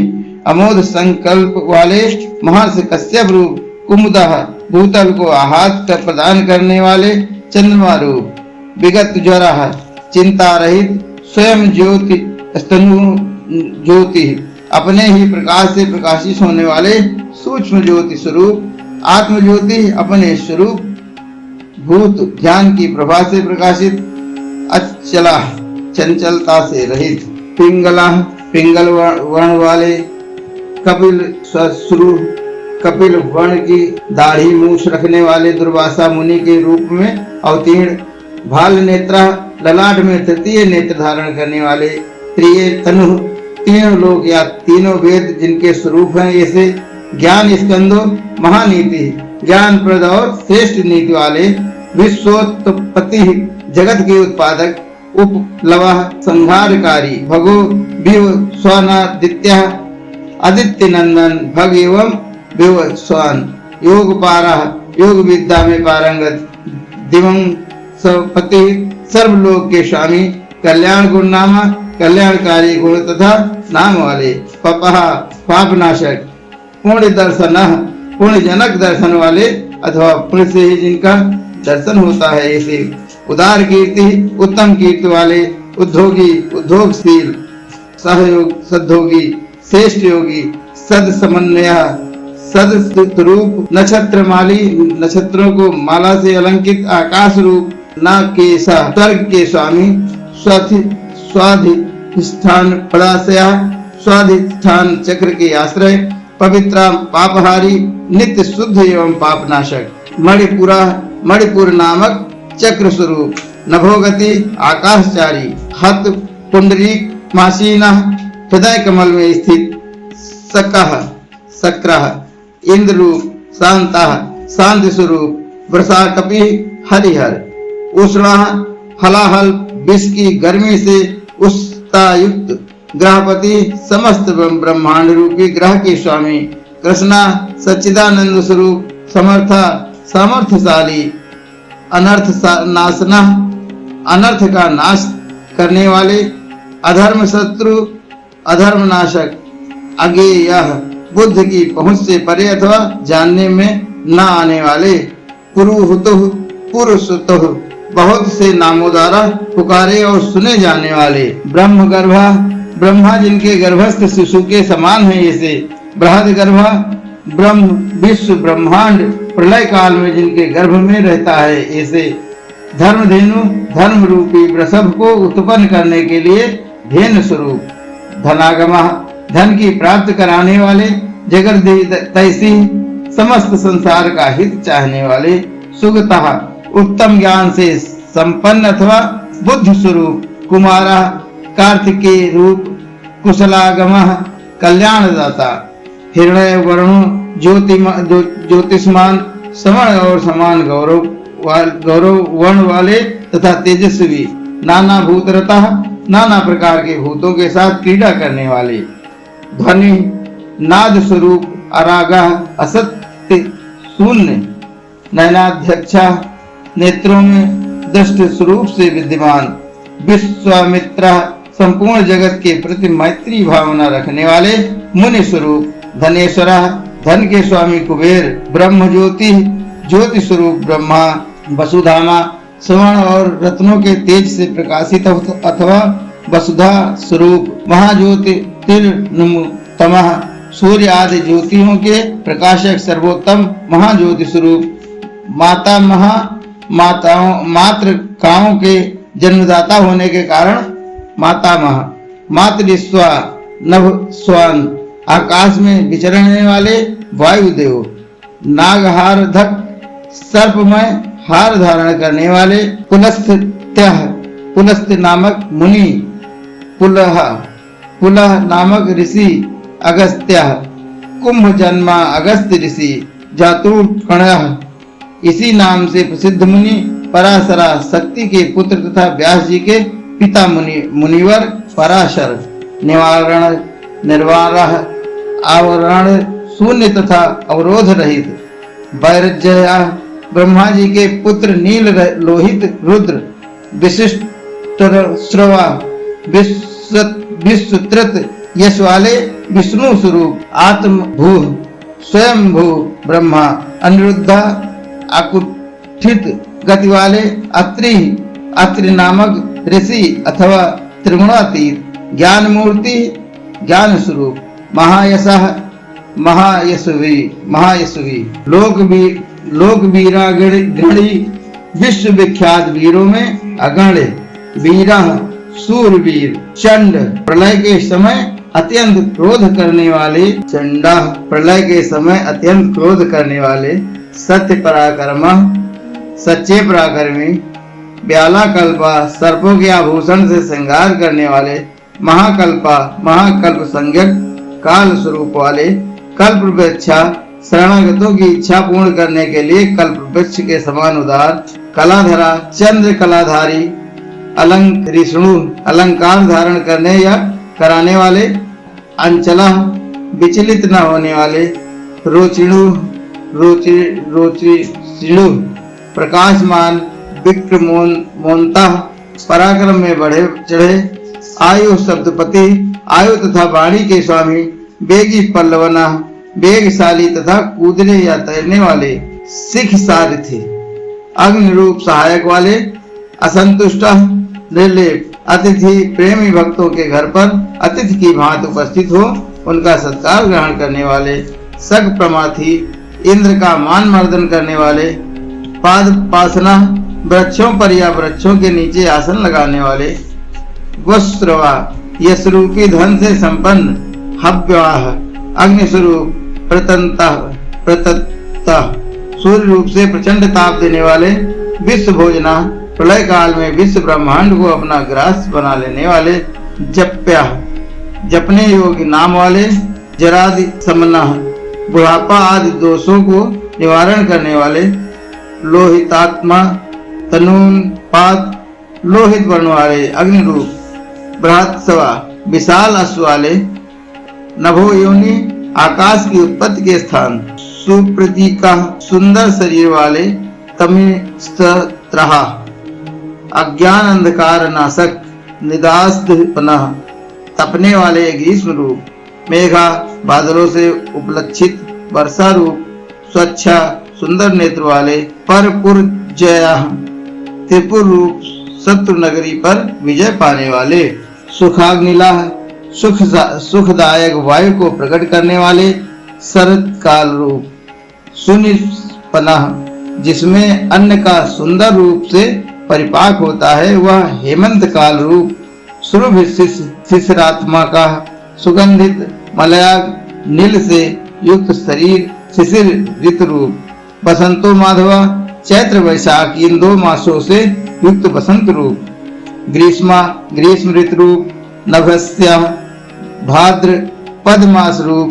अमोध संकल्प वाले महर्षि कश्यप रूप कुमुदः भूतल को आहत प्रदान करने वाले चंद्रमा रूप विगत ज्वरा चिंता रहित स्वयं ज्योति स्तनु ज्योति अपने ही प्रकाश से प्रकाशित होने वाले सूक्ष्म ज्योति स्वरूप आत्म ज्योति अपने स्वरूप भूत ज्ञान की प्रभा से प्रकाशित अचला चंचलता से रहित पिंगल वर्ण वाले कपिल श्वश्रु कपिल वर्ण की दाढ़ी मूछ रखने वाले दुर्वासा मुनि के रूप में अवतीर्ण भाल नेत्रा ललाट में तृतीय नेत्र धारण करने वाले त्रिय तनु तीनों लोक या तीनों वेद जिनके स्वरूप हैं ऐसे ज्ञान स्कंदो महानीति ज्ञान प्रद और श्रेष्ठ नीति वाले विश्वोत्पत्ति जगत के उत्पादक उपलवा संहारकारी भगो विव स्वानादित्य आदित्य नंदन भग एवं विव स्वान योग पारा योग विद्या में पारंगत दिवंगपति सर्वलोक के स्वामी कल्याण गुणनामा कल्याणकारी गुण तथा नाम वाले पपहा पापनाशक पुण्य दर्शन पुण्य जनक दर्शन वाले अथवा पुण्य से ही जिनका दर्शन होता है ऐसे उदार कीर्ति उत्तम कीर्ति वाले उद्योगी उद्योगशील सहयोग सद्योगी श्रेष्ठ योगी सद समन्वय सद रूप नक्षत्र माली नक्षत्रों को माला से अलंकित आकाश रूप नाग के स्वर्ग के स्वामी स्वाधिष्ठान पदाशया स्वाधिष्ठान चक्र के आश्रय पवित्र पापहारी नित्य शुद्ध एवं पापनाशक मणिपुर नामक चक्र स्वरूप नभोगति आकाशचारी हत पुंडरीक मासीना हृदय कमल में स्थित सक्र इंद्र रूप शांति स्वरूप वृषा कपि हरिहर उष्णा हलाहल विष की गर्मी से उष्णतायुक्त ग्रहपति समस्त ब्रह्मांड रूपी ग्रह के स्वामी कृष्णा सच्चिदानंद स्वरूप सामर्थ्यशाली अनर्थ का नाश करने वाले अधर्म शत्रु अधर्म नाशक अज्ञेय बुद्ध की पहुंच से परे अथवा जानने में न आने वाले पुरुषुतुः बहुत से नामों द्वारा पुकारे और सुने जाने वाले ब्रह्मा जिनके गर्भस्थ शिशु के समान है ऐसे बृहद गर्भा ब्रह्म विश्व ब्रह्मांड प्रलय काल में जिनके गर्भ में रहता है ऐसे धर्मधेनु धर्म रूपी वृषभ को उत्पन्न करने के लिए धेनु स्वरूप धनागमा धन की प्राप्त कराने वाले जगदीतैसी समस्त संसार का हित चाहने वाले सुगता उत्तम ज्ञान से संपन्न अथवा बुद्ध स्वरूप कुमारा कार्तिकेय रूप कुशलागम कल्याणदाता हिरण्य वर्ण ज्योतिष्मान समान और समान गौरव वर्ण वाले तथा तेजस्वी नाना भूतरता नाना प्रकार के भूतों के साथ क्रीड़ा करने वाले ध्वनि नाद स्वरूप अरागा असत्य शून्य नयनाध्यक्षा नेत्रों में दृष्ट स्वरूप से विद्यमान विश्वामित्र संपूर्ण जगत के प्रति मैत्री भावना रखने वाले मुनि स्वरूप धनेश्वर धन के स्वामी कुबेर ब्रह्म ज्योति स्वरूप ब्रह्मा वसुधामा स्वर्ण और रत्नों के तेज से प्रकाशित अथवा वसुधा स्वरूप महाज्योतिर्तमः सूर्य आदि ज्योतियों के प्रकाशक सर्वोत्तम महाज्योति स्वरूप माताओं मातृकाओं के जन्मदाता होने के कारण मातामह, मातृस्वा, नभ स्वान, आकाश में विचरने वाले वायुदेव, नागहारधक, सर्पमय हार धारण करने वाले पुलस्त्य, पुलस्त्य नामक मुनि, पुलह, पुलह नामक ऋषि अगस्त्य, कुंभ जन्मा अगस्त्य ऋषि, जातुकर्ण्य, इसी नाम से प्रसिद्ध मुनि, पराशरा, शक्ति के पुत्र तथा व्यास जी के पिता मुनिवर पराशर, निवारण, निर्वारह, आवरण शून्य तथा अवरोध रहित, वैरज्य, ब्रह्मा जी के पुत्र नील लोहित रुद्र, विशिष्ट श्रवा, विश्वतृत यश वाले विष्णु स्वरूप, आत्म भू, स्वयं भू ब्रह्मा, अनिरुद्धा, अकुठित गति वाले अत्रि, अत्रि नामक ऋषि अथवा त्रिगुणातीत, ज्ञान मूर्ति, ज्ञान स्वरूप, महायशः, महायशवी, महायशवी, लोक वीरागणी, विश्व विख्यात वीरों में अगण्य, वीरा, सूरवीर, चंड, प्रलय के समय अत्यंत क्रोध करने वाले, चंडा, प्रलय के समय अत्यंत क्रोध करने वाले, सत्य पराक्रम, सच्चे पराक्रमी, ब्याला कल्पा, सर्पों के आभूषण से श्रृंगार करने वाले, महाकल्पा, महाकल्प संज्ञक, काल स्वरूप वाले, कल्प वृक्षा, शरणागतों की इच्छा पूर्ण करने के लिए कल्प वृक्ष के समान उदार, कलाधरा, चंद्र कलाधारी, अलंकृष्णु, अलंकार धारण करने या कराने वाले, अंचला, विचलित न होने वाले, रोचिणु, रोचिणु, प्रकाशमान, विक्रमोन्ता, पराक्रम में बढ़े चढ़े, आयु शब्दपति, आयु तथा वाणी के स्वामी, वेगी पल्लवना, वेगशाली तथा कूदने या तैरने वाले, सिख सारथी, अग्नि रूप सहायक वाले, असंतुष्ट, निर्लेप, अतिथि, प्रेमी भक्तों के घर पर अतिथि की भांति उपस्थित हो उनका सत्कार ग्रहण करने वाले, सग प्रमाथी, इंद्र का मान मर्दन करने वाले, पाद पासना, वृक्षों पर या वृक्षों के नीचे आसन लगाने वाले, गोस्त्रवा, यशरूपी धन से संपन्न, हव्यवाह, अग्नि स्वरूप, प्रतता, सूर्य रूप से प्रचंड ताप देने वाले, विश्व भोजना, प्रलय काल में विश्व ब्रह्मांड को अपना ग्रास बना लेने वाले, जप्या, जपने योग्य नाम वाले, जरादि समना, बुढ़ापा आदि दोषों को निवारण करने वाले, लोहितात्मा, तनून पात, लोहित वर्ण वाले, अग्नि रूप, बृहत्सवा, विशाल अश्व वाले, नभो योनि, आकाश की उत्पत्ति के स्थान, सुप्रतीका, सुंदर शरीर वाले, तमिस्त्रहा, अज्ञान अंधकार नाशक, निदास्तपनः, तपने वाले ग्रीष्म रूप, मेघा, बादलों से उपलक्षित वर्षा रूप, स्वच्छा, सुंदर नेत्र वाले, परपुरजया, त्रिपुर रूप, शत्रु नगरी पर विजय पाने वाले, सुखाग्निला, सुखदायक वायु को प्रकट करने वाले, शरद काल रूप, सुनिपनः, जिसमें अन्न का सुंदर रूप से परिपाक होता है वह हेमंत काल रूप, सुरभि शिशिरात्मा का, सुगंधित मलयाग, नील से युक्त शरीर, शिशिर ऋतु रूप, बसंतो माधवा, चैत्र वैशाख इन 2 मासों से युक्त बसंत रूप, ग्रीष्मा, ग्रीष्म ऋतु रूप, नभस्य, भाद्र पद मास रूप,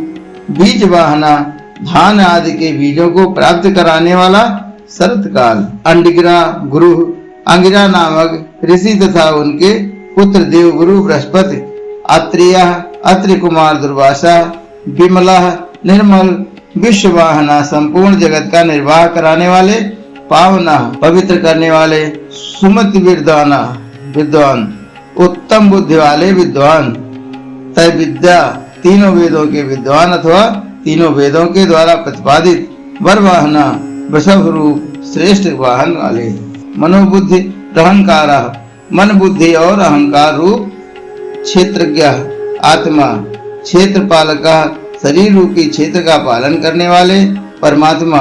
बीज वाहना, धान आदि के बीजों को प्राप्त कराने वाला शरत काल, अंडिगिरा गुरु, अंगिरा नामक ऋषि तथा उनके पुत्र देवगुरु बृहस्पति, अत्रिया, अत्रि कुमार दुर्वासा, विमला, निर्मल, विश्ववाहना, संपूर्ण जगत का निर्वाह कराने वाले, पावना, पवित्र करने वाले, सुमति विद्वाना, विद्वान, उत्तम बुद्धि वाले विद्वान, तय विद्या, तीनों वेदों के विद्वान अथवा तीनों वेदों के द्वारा प्रतिपादित, वरवाहना, वृषभ रूप, श्रेष्ठ वाहन वाले, मनोबुद्धि अहंकार, मन बुद्धि और अहंकार रूप, क्षेत्रज्ञ, आत्मा, क्षेत्र पालक, शरीर रूपी क्षेत्र का पालन करने वाले, परमात्मा,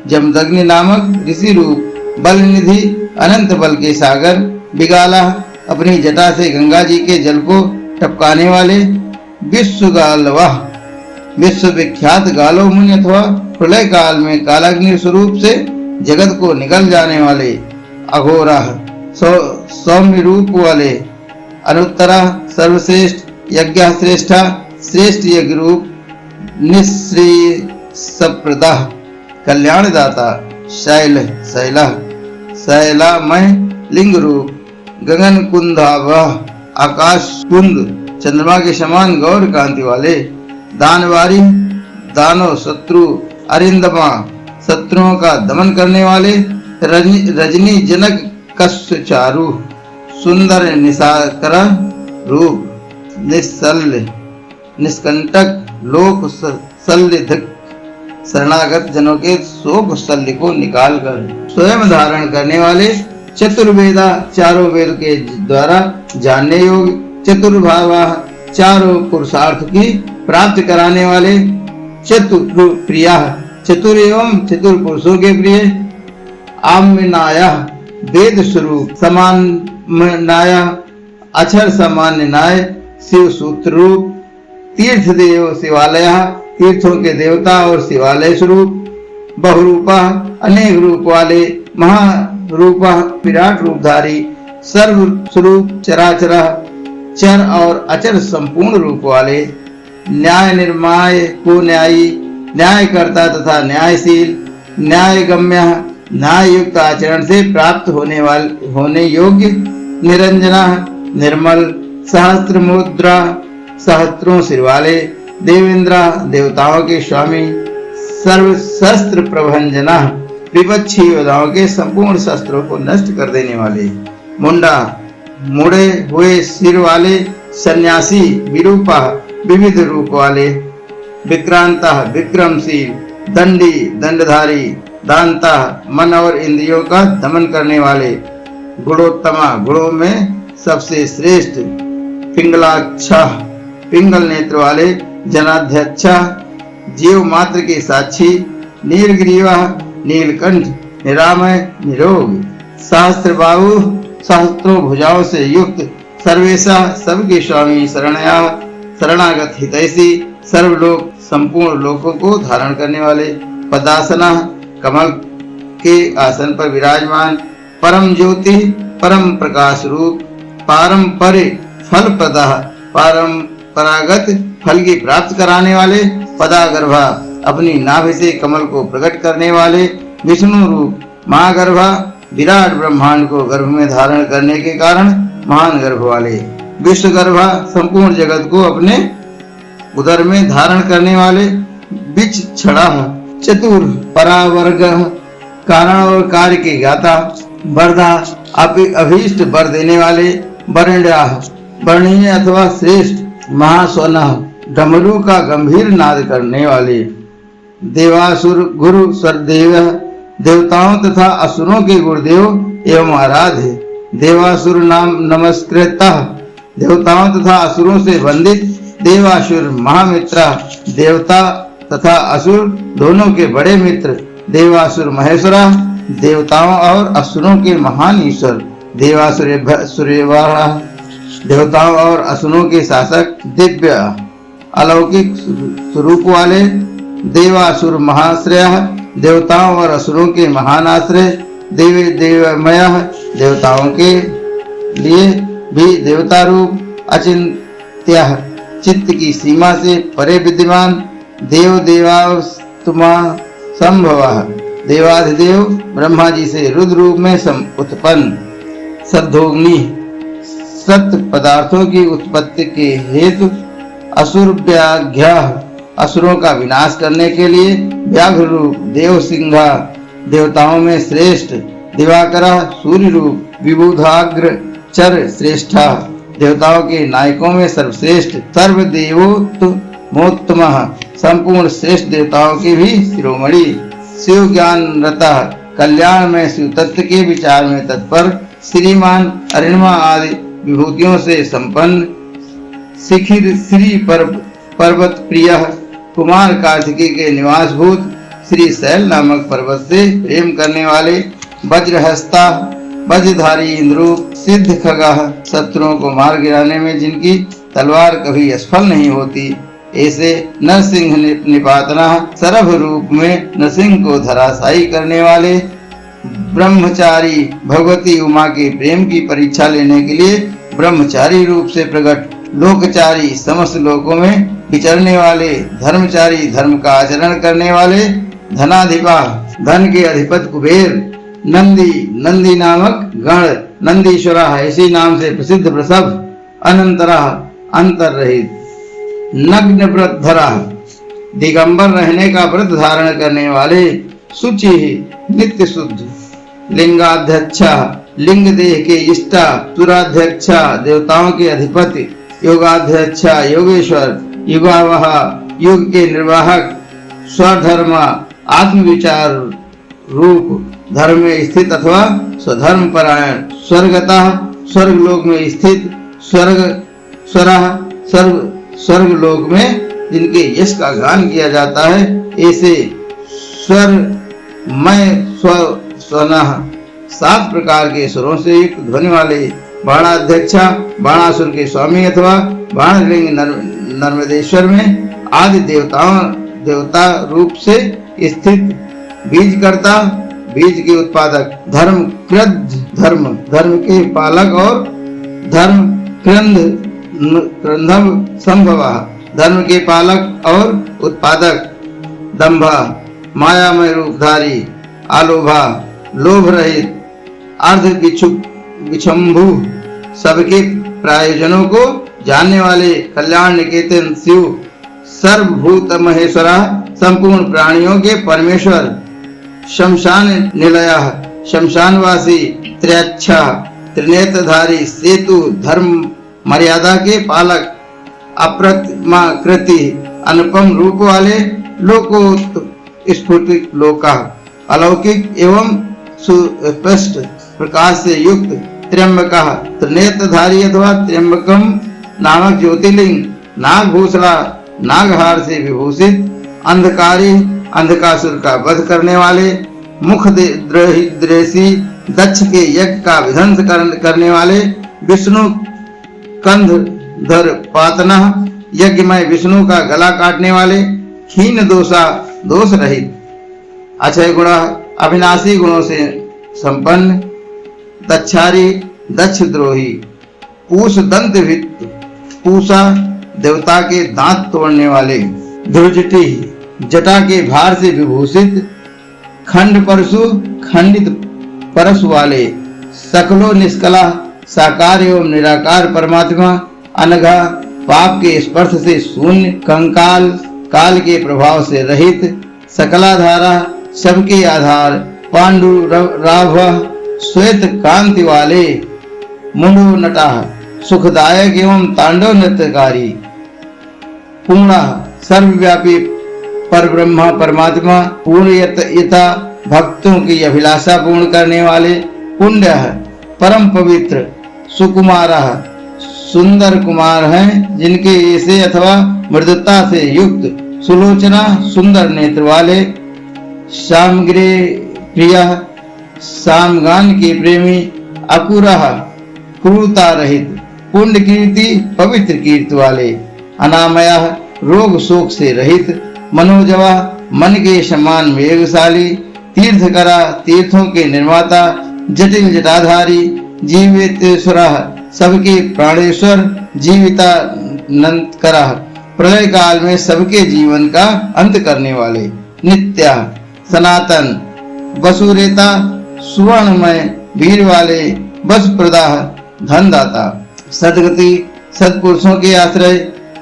जमदग्नि नामक ऋषि रूप, बल निधि, अनंत बल के सागर, बिगाला अपनी जटा से गंगा जी के जल को टपकाने वाले, विश्व गालवाह विश्व विख्यात गालो मुनि अथवा प्रलय काल में कालाग्नि स्वरूप से जगत को निगल जाने वाले, अघोरा सौम्य रूप वाले, अनुत्तरा सर्वश्रेष्ठ यज्ञ श्रेष्ठा श्रेष्ठ यज्ञ रूप, निश्रेय सप्रदा कल्याणदाता, शैल शैला शैलामय लिंग रूप, गगन कुंदावह आकाश कुंद चंद्रमा के समान गौर कांति वाले, दानवारी दानो शत्रु अरिंदमा शत्रुओं का दमन करने वाले, रजनी जनक कस्य चारु सुंदर निशाकर रूप, निश्चल्य निष्कंटक लोक शल्य शरणागत जनों के शोक शल्य को निकालकर स्वयं धारण करने वाले, चतुर्वेदा चारों वेद के द्वारा जानने योग्य, चतुर्भावा चारों पुरुषार्थ की प्राप्त कराने वाले, चतुर प्रिया चतुर एवं चतुर पुरुषों के प्रिय, आम्नाया वेद स्वरूप, समान्नाया अक्षर सामान्य नाय, शिव सूत्र रूप, तीर्थ देव शिवालय तीर्थों के देवता और शिवालय स्वरूप, बहुरूपा अनेक रूप वाले, महारूपा विराट रूपधारी, सर्व स्वरूप चराचरा चर और अचर संपूर्ण रूप वाले, न्याय निर्माय को न्यायी न्यायकर्ता तथा न्यायशील, न्यायगम्य न्याय युक्त आचरण से प्राप्त होने योग्य, निरंजना निर्मल, सहस्त्र मुद्रा सहस्त्रों सिर वाले, देवेंद्र देवताओं के स्वामी, सर्व शस्त्र प्रभंजना विपक्षी योद्धाओं के संपूर्ण शस्त्रों को नष्ट कर देने वाले, मुंडा मुड़े हुए सिर वाले, सन्यासी विरूपा विविध रूप वाले, विक्रांता विक्रमशील, दंडी दंडधारी, दांता मन और इंद्रियों का दमन करने वाले, गुणोत्तमा गुणों में सबसे श्रेष्ठ, पिंगलाक्षा पिंगल नेत्र वाले, जनाध्यक्षा जीव मात्र के साक्षी, नीलग्रीवा नीलकंठ निरामय निरोग, सहस्त्र बाहु सहस्त्रों भुजाओं से युक्त, सर्वेशा सबके स्वामी, शरणया शरणागत हितैषी, सर्वलोक संपूर्ण लोकों को धारण करने वाले, पदासना कमल के आसन पर विराजमान, परम ज्योति परम प्रकाश रूप, पारंपरे फल प्रदा परंपरागत फल की प्राप्त कराने वाले, पदागर्भा अपनी नाभि से कमल को प्रकट करने वाले, विष्णु रूप महागर्भा विराट ब्रह्मांड को गर्भ में धारण करने के कारण महान गर्भ वाले, विश्वगर्भा संपूर्ण जगत को अपने उदर में धारण करने वाले, बिच छड़ा चतुर परावर्ग कारण और कार्य के ज्ञाता, वरदा अभीष्ट वर देने वाले, वरण्या वर्णीय अथवा श्रेष्ठ, महास्वन डमरू का गंभीर नाद करने वाले, देवासुर गुरु सरदेव देवताओं तथा असुरों के गुरुदेव एवं आराध्य, देवासुर नाम नमस्कृता देवताओं तथा असुरों से वंदित, देवासुर महामित्रा देवता तथा असुर दोनों के बड़े मित्र, देवासुर महेश्वरा देवताओं और असुरों के महान ईश्वर, देवासुर सूर्यवाहा देवताओं और असुरों के शासक, दिव्य अलौकिक स्वरूप वाले, देवासुर महाश्रय देवताओं और असुरों के महान आश्रय, देवमय देवताओं के लिए भी देवता रूप, अचिंत्य चित्त की सीमा से परे विद्यमान, देव देवास्तुमा संभव देवाधिदेव ब्रह्मा जी से रुद्र रूप में उत्पन्न, सद्धोग्नि सत्य पदार्थों की उत्पत्ति के हेतु, असुर व्याघ्या असुरों का विनाश करने के लिए, व्याघ्र रूप देव सिंहा देवताओं में श्रेष्ठ, दिवाकरा सूर्य रूप, विबुधाग्र चर श्रेष्ठा देवताओं के नायकों में सर्वश्रेष्ठ, सर्वदेवोत्तमोत्तम संपूर्ण श्रेष्ठ देवताओं के भी शिरोमणि, शिव ज्ञान रता कल्याण में शिव तत्व के विचार में तत्पर, श्रीमान अरिणमा आदि विभूतियों से संपन्न, शिखिर श्री पर्वत प्रिय कुमार कार्तिकी के निवासभूत, श्री शैल नामक पर्वत से प्रेम करने वाले, वज्रहस्ता वज्रधारी इंद्रूप, सिद्ध खगः, शत्रुओं को मार गिराने में जिनकी तलवार कभी असफल नहीं होती, ऐसे नरसिंह निपातना, सरभ रूप में नरसिंह को धराशायी करने वाले, ब्रह्मचारी, भगवती उमा के प्रेम की परीक्षा लेने के लिए ब्रह्मचारी रूप से प्रकट, लोकचारी, समस्त लोकों में विचरने वाले, धर्मचारी, धर्म का आचरण करने वाले, धनाधिपा, धन के अधिपति कुबेर, नंदी, नंदी नामक गण, नंदीश्वरा, इसी नाम से प्रसिद्ध प्रसव, अनंतरा, अंतर रहित, नग्न व्रत धरा, दिगंबर रहने का व्रत धारण करने वाले, शुचि, नित्य शुद्ध, लिंगाध्यक्षा, लिंग देह के इष्टा, सुराध्यक्षा, देवताओं के अधिपति, योगाध्यक्षा, योगेश्वर, युगावह, युग के निर्वाहक, स्वधर्म, आत्मविचार रूप, धर्म में स्थित अथवा स्वधर्म परायण, स्वर्गता, स्वर्ग लोक में स्थित, स्वर्ग लोक में जिनके यश का गान किया जाता है, ऐसे स्वर मैं स्वनः, 7 प्रकार के स्वरों से युक्त ध्वनि वाले, बाणाध्यक्षा, बाणासुर के स्वामी अथवा बाणलिंग नर्मदेश्वर में आदि देवता रूप से स्थित, बीजकर्ता, बीज के उत्पादक, धर्म कृद्ध, धर्म के पालक और धर्म क्रंधव संभवा, धर्म के पालक और उत्पादक, दंभा, मायामय रूपधारी, आलोभा, लोभ रहित, अर्ध विचंभु, सबके प्रायोजनों को जानने वाले, कल्याण निकेतन शिव, सर्वभूत महेश्वरा, संपूर्ण प्राणियों के परमेश्वर, शमशान निलया, शमशानवासी, त्र्यक्षा, त्रिनेत्रधारी, सेतु, धर्म मर्यादा के पालक, अप्रतिमाकृति, अनुपम रूप वाले, लोकोत्स्फुटित लोका, अलौकिक एवं सुस्पष्ट प्रकाश से युक्त, त्र्यंबका, त्रिनेत्रधारी अथवा त्र्यंबकम नामक ज्योतिर्लिंग, नागभूषणा, नागहार से विभूषित, अंधकारी, अंधकासुर का वध करने वाले, मुख द्रेसी, दक्ष के यज्ञ का विध्वंस करने वाले, विष्णु कंधर पातना, यज्ञमय विष्णु का गला काटने वाले, क्षीण दोषा, दोष रहित, अक्षय गुणा, अविनाशी गुणों से संपन्न, दक्षारी, दक्ष द्रोही, पूष दंत वित्त, पूषा, देवता के दांत तोड़ने वाले, ध्रुजटी, जटा के भार से विभूषित, खंड परशु, खंडित परश वाले, सकलो निष्कला, साकार एवं निराकार परमात्मा, अनघा, पाप के स्पर्श से शून्य, कंकाल, काल के प्रभाव से रहित, सकलाधारा, सबके आधार, पांडु राभ, श्वेत कांति वाले, मुंडो नटा, सुखदायक एवं तांडव नृत्यकारी, पूर्णा, सर्वव्यापी परब्रह्म परमात्मा, पूर्णयता, भक्तों की अभिलाषा पूर्ण करने वाले, पुण्य, परम पवित्र, सुकुमार, सुंदर कुमार हैं जिनके ऐसे अथवा मृदुता से युक्त, सुलोचना, सुंदर नेत्र वाले, सामग्री प्रिय, सामगान के प्रेमी, अकुरह, क्रूरता रहित, पुण्य कीर्ति, पवित्र कीर्ति वाले, अनामया, रोग शोक से रहित, मनोजवा, मन के समान वेगशाली, तीर्थकरा, तीर्थों के निर्माता, जटिल जटाधारी, जीवितेश्वर, सबके प्राणेश्वर, जीविता नंतकरा, प्रलय काल में सबके जीवन का अंत करने वाले, नित्या, सनातन, वसुरेता, सुवर्णमय, वीर वाले, बस प्रदाह, धनदाता, सदगति, सत्पुरुषों के आश्रय,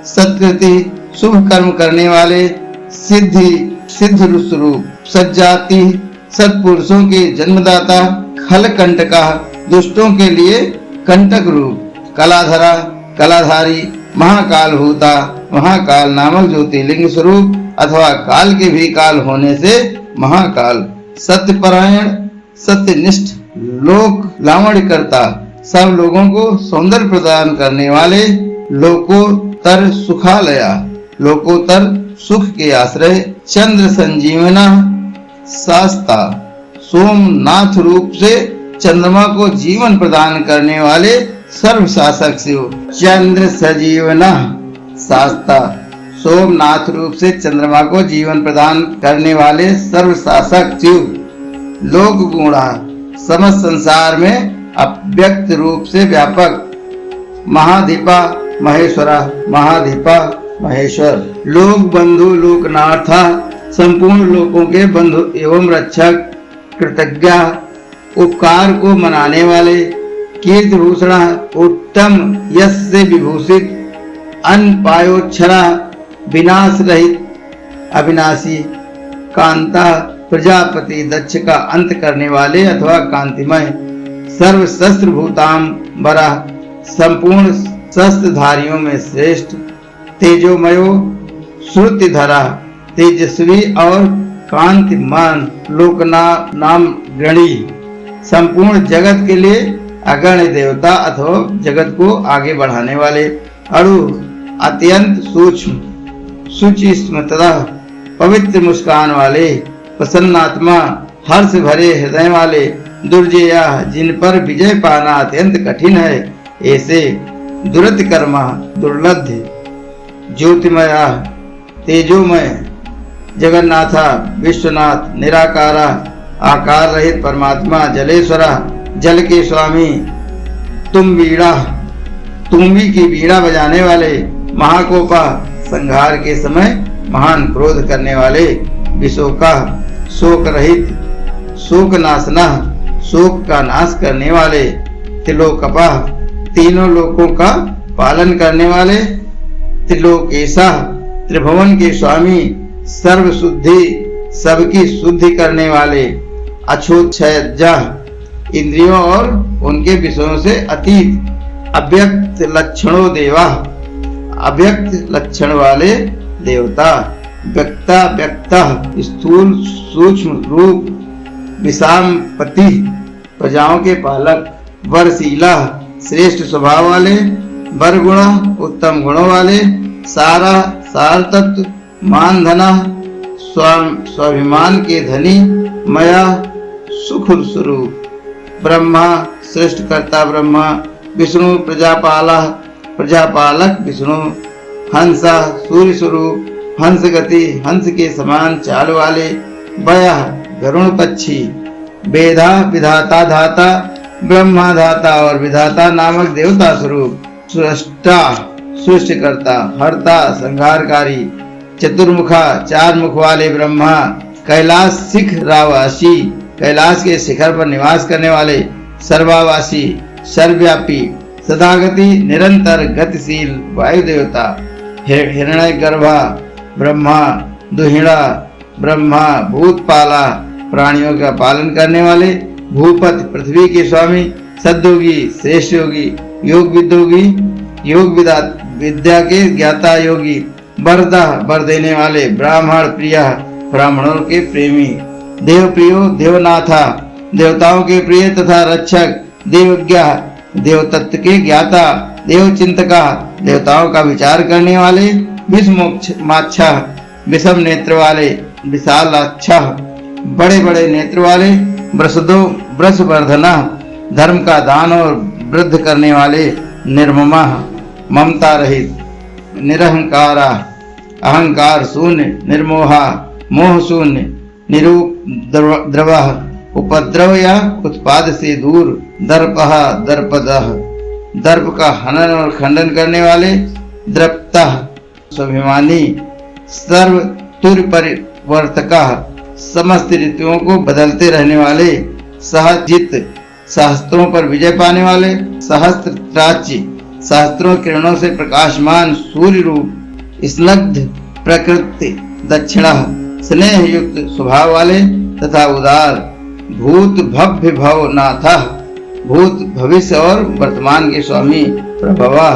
सत्कृति, शुभ कर्म करने वाले, सिद्धि, सिद्ध स्वरूप, सज्जाति, सत्पुरुषों के जन्मदाता, खल कंटका, दुष्टों के लिए कंटक रूप, कलाधरा, कलाधारी, महाकाल भूता, महाकाल नामक ज्योतिर्लिंग स्वरूप अथवा काल के भी काल होने से महाकाल, सत्यपरायण, सत्यनिष्ठ, लोक लावण्य करता, सब लोगों को सौंदर्य प्रदान करने वाले, लोकोत्तर सुखालया, लोकोत्तर सुख के आश्रय, चंद्र संजीवना, शास्ता, सोमनाथ रूप से चंद्रमा को जीवन प्रदान करने वाले सर्व शासक शिव। चंद्र सजीवना शास्ता, सोमनाथ रूप से चंद्रमा को जीवन प्रदान करने वाले सर्व शासक शिव। लोक गुणा, समस्त संसार में अव्यक्त रूप से व्यापक। महादीपा महेश्वरा, महादीपा महेश्वर। लोक बंधु लोकनाथा, संपूर्ण लोकों के बंधु एवं रक्षक। कृतज्ञ, उपकार को मनाने वाले। कीर्ति भूषण, उत्तम यश से विभूषित। अनपायोच्छरा, विनाश रहित अविनाशी। कांता, प्रजापति दक्ष का अंत करने वाले अथवा कांतिमय। सर्व शस्त्र भूतांबरा, संपूर्ण शस्त्रधारियों में श्रेष्ठ। तेजोमयो, श्रुतिधरा, तेजस्वी और कांतिमान। लोकना नाम गणी, संपूर्ण जगत के लिए अगण्य देवता अथवा जगत को आगे बढ़ाने वाले। अणु, अत्यंत सूक्ष्म। शुचि स्मृतः, पवित्र मुस्कान वाले। प्रसन्नात्मा, हर्ष भरे हृदय वाले। दुर्जया, जिन पर विजय पाना अत्यंत कठिन है ऐसे। दुरत कर्मा, दुर्लभ। ज्योतिमया, तेजोमय। जगन्नाथा, विश्वनाथ। निराकारा, आकार रहित परमात्मा। जलेश्वरा, जल के स्वामी। तुम वीणा, तुम्बी की वीणा बजाने वाले। महाकोपा, संहार के समय महान क्रोध करने वाले। विशोका, शोक रहित। शोक नाशना, शोक का नाश करने वाले। त्रिलोकपा, तीनों लोकों का पालन करने वाले। त्रिलोकेशा, त्रिभुवन के स्वामी। सर्व शुद्धि, सबकी शुद्धि करने वाले। अछोच्छजा, इंद्रियों और उनके विषयों से अतीत। अव्यक्त लक्षणों देवा, अव्यक्त लक्षण वाले देवता। व्यक्ता व्यक्ता, स्थूल सूक्ष्म रूप। विषामपति, प्रजाओं के पालक। वरशीला, श्रेष्ठ स्वभाव वाले। वरगुणा, उत्तम गुणों वाले। सारा, सार तत्व। मान धना, स्वाभिमान के धनी। मया, सुख स्वरूप। ब्रह्मा, श्रेष्ठ कर्ता ब्रह्मा। विष्णु, प्रजापाला, प्रजापालक विष्णु। हंसा, सूर्य स्वरूप। हंस गति, हंस के समान चाल वाले। वया, गरुण पक्षी। वेदा, विधाता धाता। ब्रह्मा धाता और विधाता नामक देवता स्वरूप। सृष्टा, सृष्टिकर्ता। हर्ता, संहारकारी। चतुर्मुखा, चार मुख वाले ब्रह्मा। कैलाश शिखरावासी, कैलाश के शिखर पर निवास करने वाले। सर्वावासी, सर्वव्यापी। सदागति, निरंतर गतिशील वायु देवता। हिरण्य गर्भा ब्रह्मा। दुहिणा ब्रह्मा। भूतपाला, प्राणियों का पालन करने वाले। भूपति, पृथ्वी के स्वामी। सद्योगी, श्रेष्ठ योगी। योग विद्योगी, योग विद्या के ज्ञाता योगी। वरदा, वर देने वाले। ब्राह्मण प्रिय, ब्राह्मणों के प्रेमी। देव प्रियो, देवनाथा, देवताओं के प्रिय तथा रक्षक। देवज्ञा, देव तत्व के ज्ञाता। देव चिंतका, देवताओं का विचार करने वाले। विषमोक्षमाच्छा, विषम नेत्र वाले। विशालाक्षा, बड़े बड़े नेत्र वाले। वृषदो, वृषवर्धना, धर्म का दान और वृद्ध करने वाले। निर्ममा, ममता रहित। निरहंकारा, अहंकार शून्य। निर्मोहा, मोह शून्य। निरुपद्रव, उपद्रव या उत्पाद से दूर। दर्पः, दर्पदः, दर्प का हनन और खंडन करने वाले। द्रप्ता, स्वाभिमानी। सर्व तुर परिवर्तका, समस्त ऋतुओं को बदलते रहने वाले। सहजित, शास्त्रों पर विजय पाने वाले। सहस्त्राची, शास्त्रों किरणों से प्रकाशमान सूर्य रूप। स्नग्ध प्रकृति। दक्षिणा, स्नेह युक्त स्वभाव वाले तथा उदार। भूत भव्य भवनाथा, भूत भविष्य और वर्तमान के स्वामी। प्रभवा,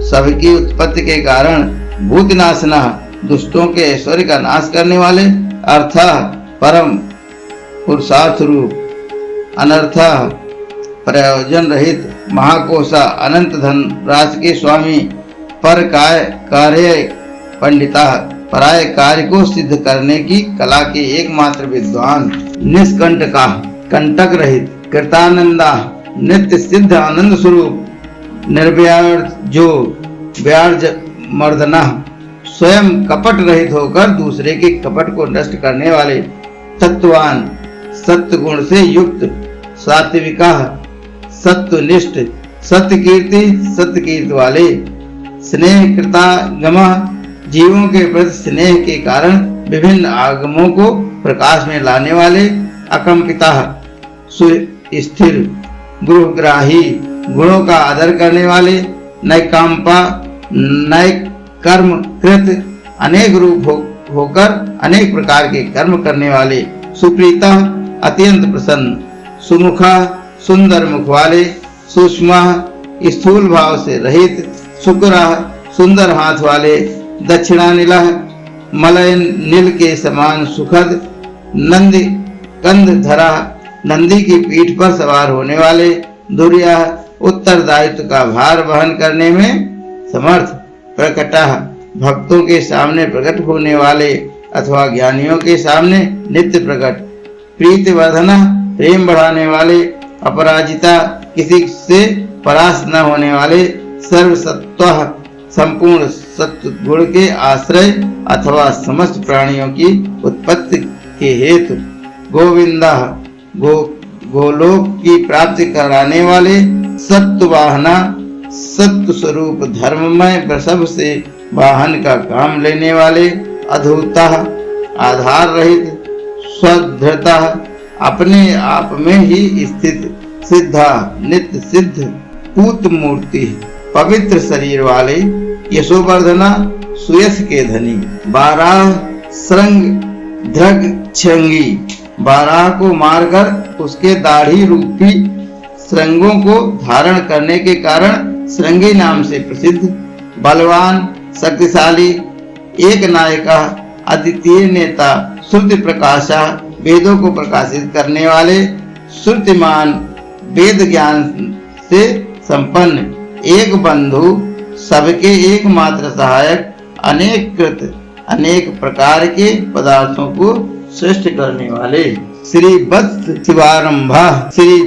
सबकी उत्पत्ति के कारण। भूतनाशना, दुष्टों के ऐश्वर्य का नाश करने वाले। अर्था, परम पुरुषार्थ रूप। अनर्था, प्रयोजन रहित। महाकोशा, अनंत धन राशि के स्वामी। पर कार्य पंडिता, पराय कार्य को सिद्ध करने की कला के एकमात्र विद्वान। निष्कंटका, कंटक रहित। कृतानंदा नित्य सिद्ध आनंद स्वरूप, निर्व्याज जो व्याज मर्दना, स्वयं कपट रहित होकर दूसरे के कपट को नष्ट करने वाले, तत्वान सत्य गुण से युक्त, सात्विका सत्वनिष्ठ, सत्य कीर्ति वाले, स्नेह कृतागम जीवों के प्रति स्नेह के कारण विभिन्न आगमों को प्रकाश में लाने वाले, अकंपिता सुस्थिर गृहग्राही गुणों का आदर करने वाले, नैकांपा नय कर्म कृत अनेक रूप होकर अनेक प्रकार के कर्म करने वाले, सुप्रीता अत्यंत प्रसन्न, सुमुखा सुंदर मुख वाले, सूक्ष्म स्थूल भाव से रहित, शुक्रा सुंदर हाथ वाले, दक्षिणानिला मलय नील के समान सुखद, नंदी कंध धरा नंदी की पीठ पर सवार होने वाले, दुर्या उत्तरदायित्व का भार वहन करने में समर्थ, प्रकटा भक्तों के सामने प्रकट होने वाले अथवा ज्ञानियों के सामने नित्य प्रकट, प्रीति वर्धना प्रेम बढ़ाने वाले, अपराजिता किसी से परास्त न होने वाले, सर्वसत्व संपूर्ण सत्व गुण के आश्रय अथवा समस्त प्राणियों की उत्पत्ति के हेतु, गोविंदा गोलोक की प्राप्ति कराने वाले, सत्वाहना सत्व स्वरूप धर्ममय वृषभ से वाहन का काम लेने वाले, अधूता आधार रहित, स्वधृता अपने आप में ही स्थित, सिद्धा नित्य सिद्ध, पूत मूर्ति पवित्र शरीर वाले, यशोवर्धना सुयश के धनी, बाराह श्रृंग ध्रग छंगी, बाराह को मारकर उसके दाढ़ी रूपी श्रृंगों को धारण करने के कारण श्रृंगी नाम से प्रसिद्ध, बलवान शक्तिशाली, एक नायका, अद्वितीय नेता, श्रुति प्रकाशा वेदों को प्रकाशित करने वाले, श्रुतिमान वेद ज्ञान से संपन्न, एक बंधु सबके एकमात्र सहायक, अनेक कृत अनेक प्रकार के पदार्थों को सृष्टि करने वाले, श्री वत्स शिवारंभा श्री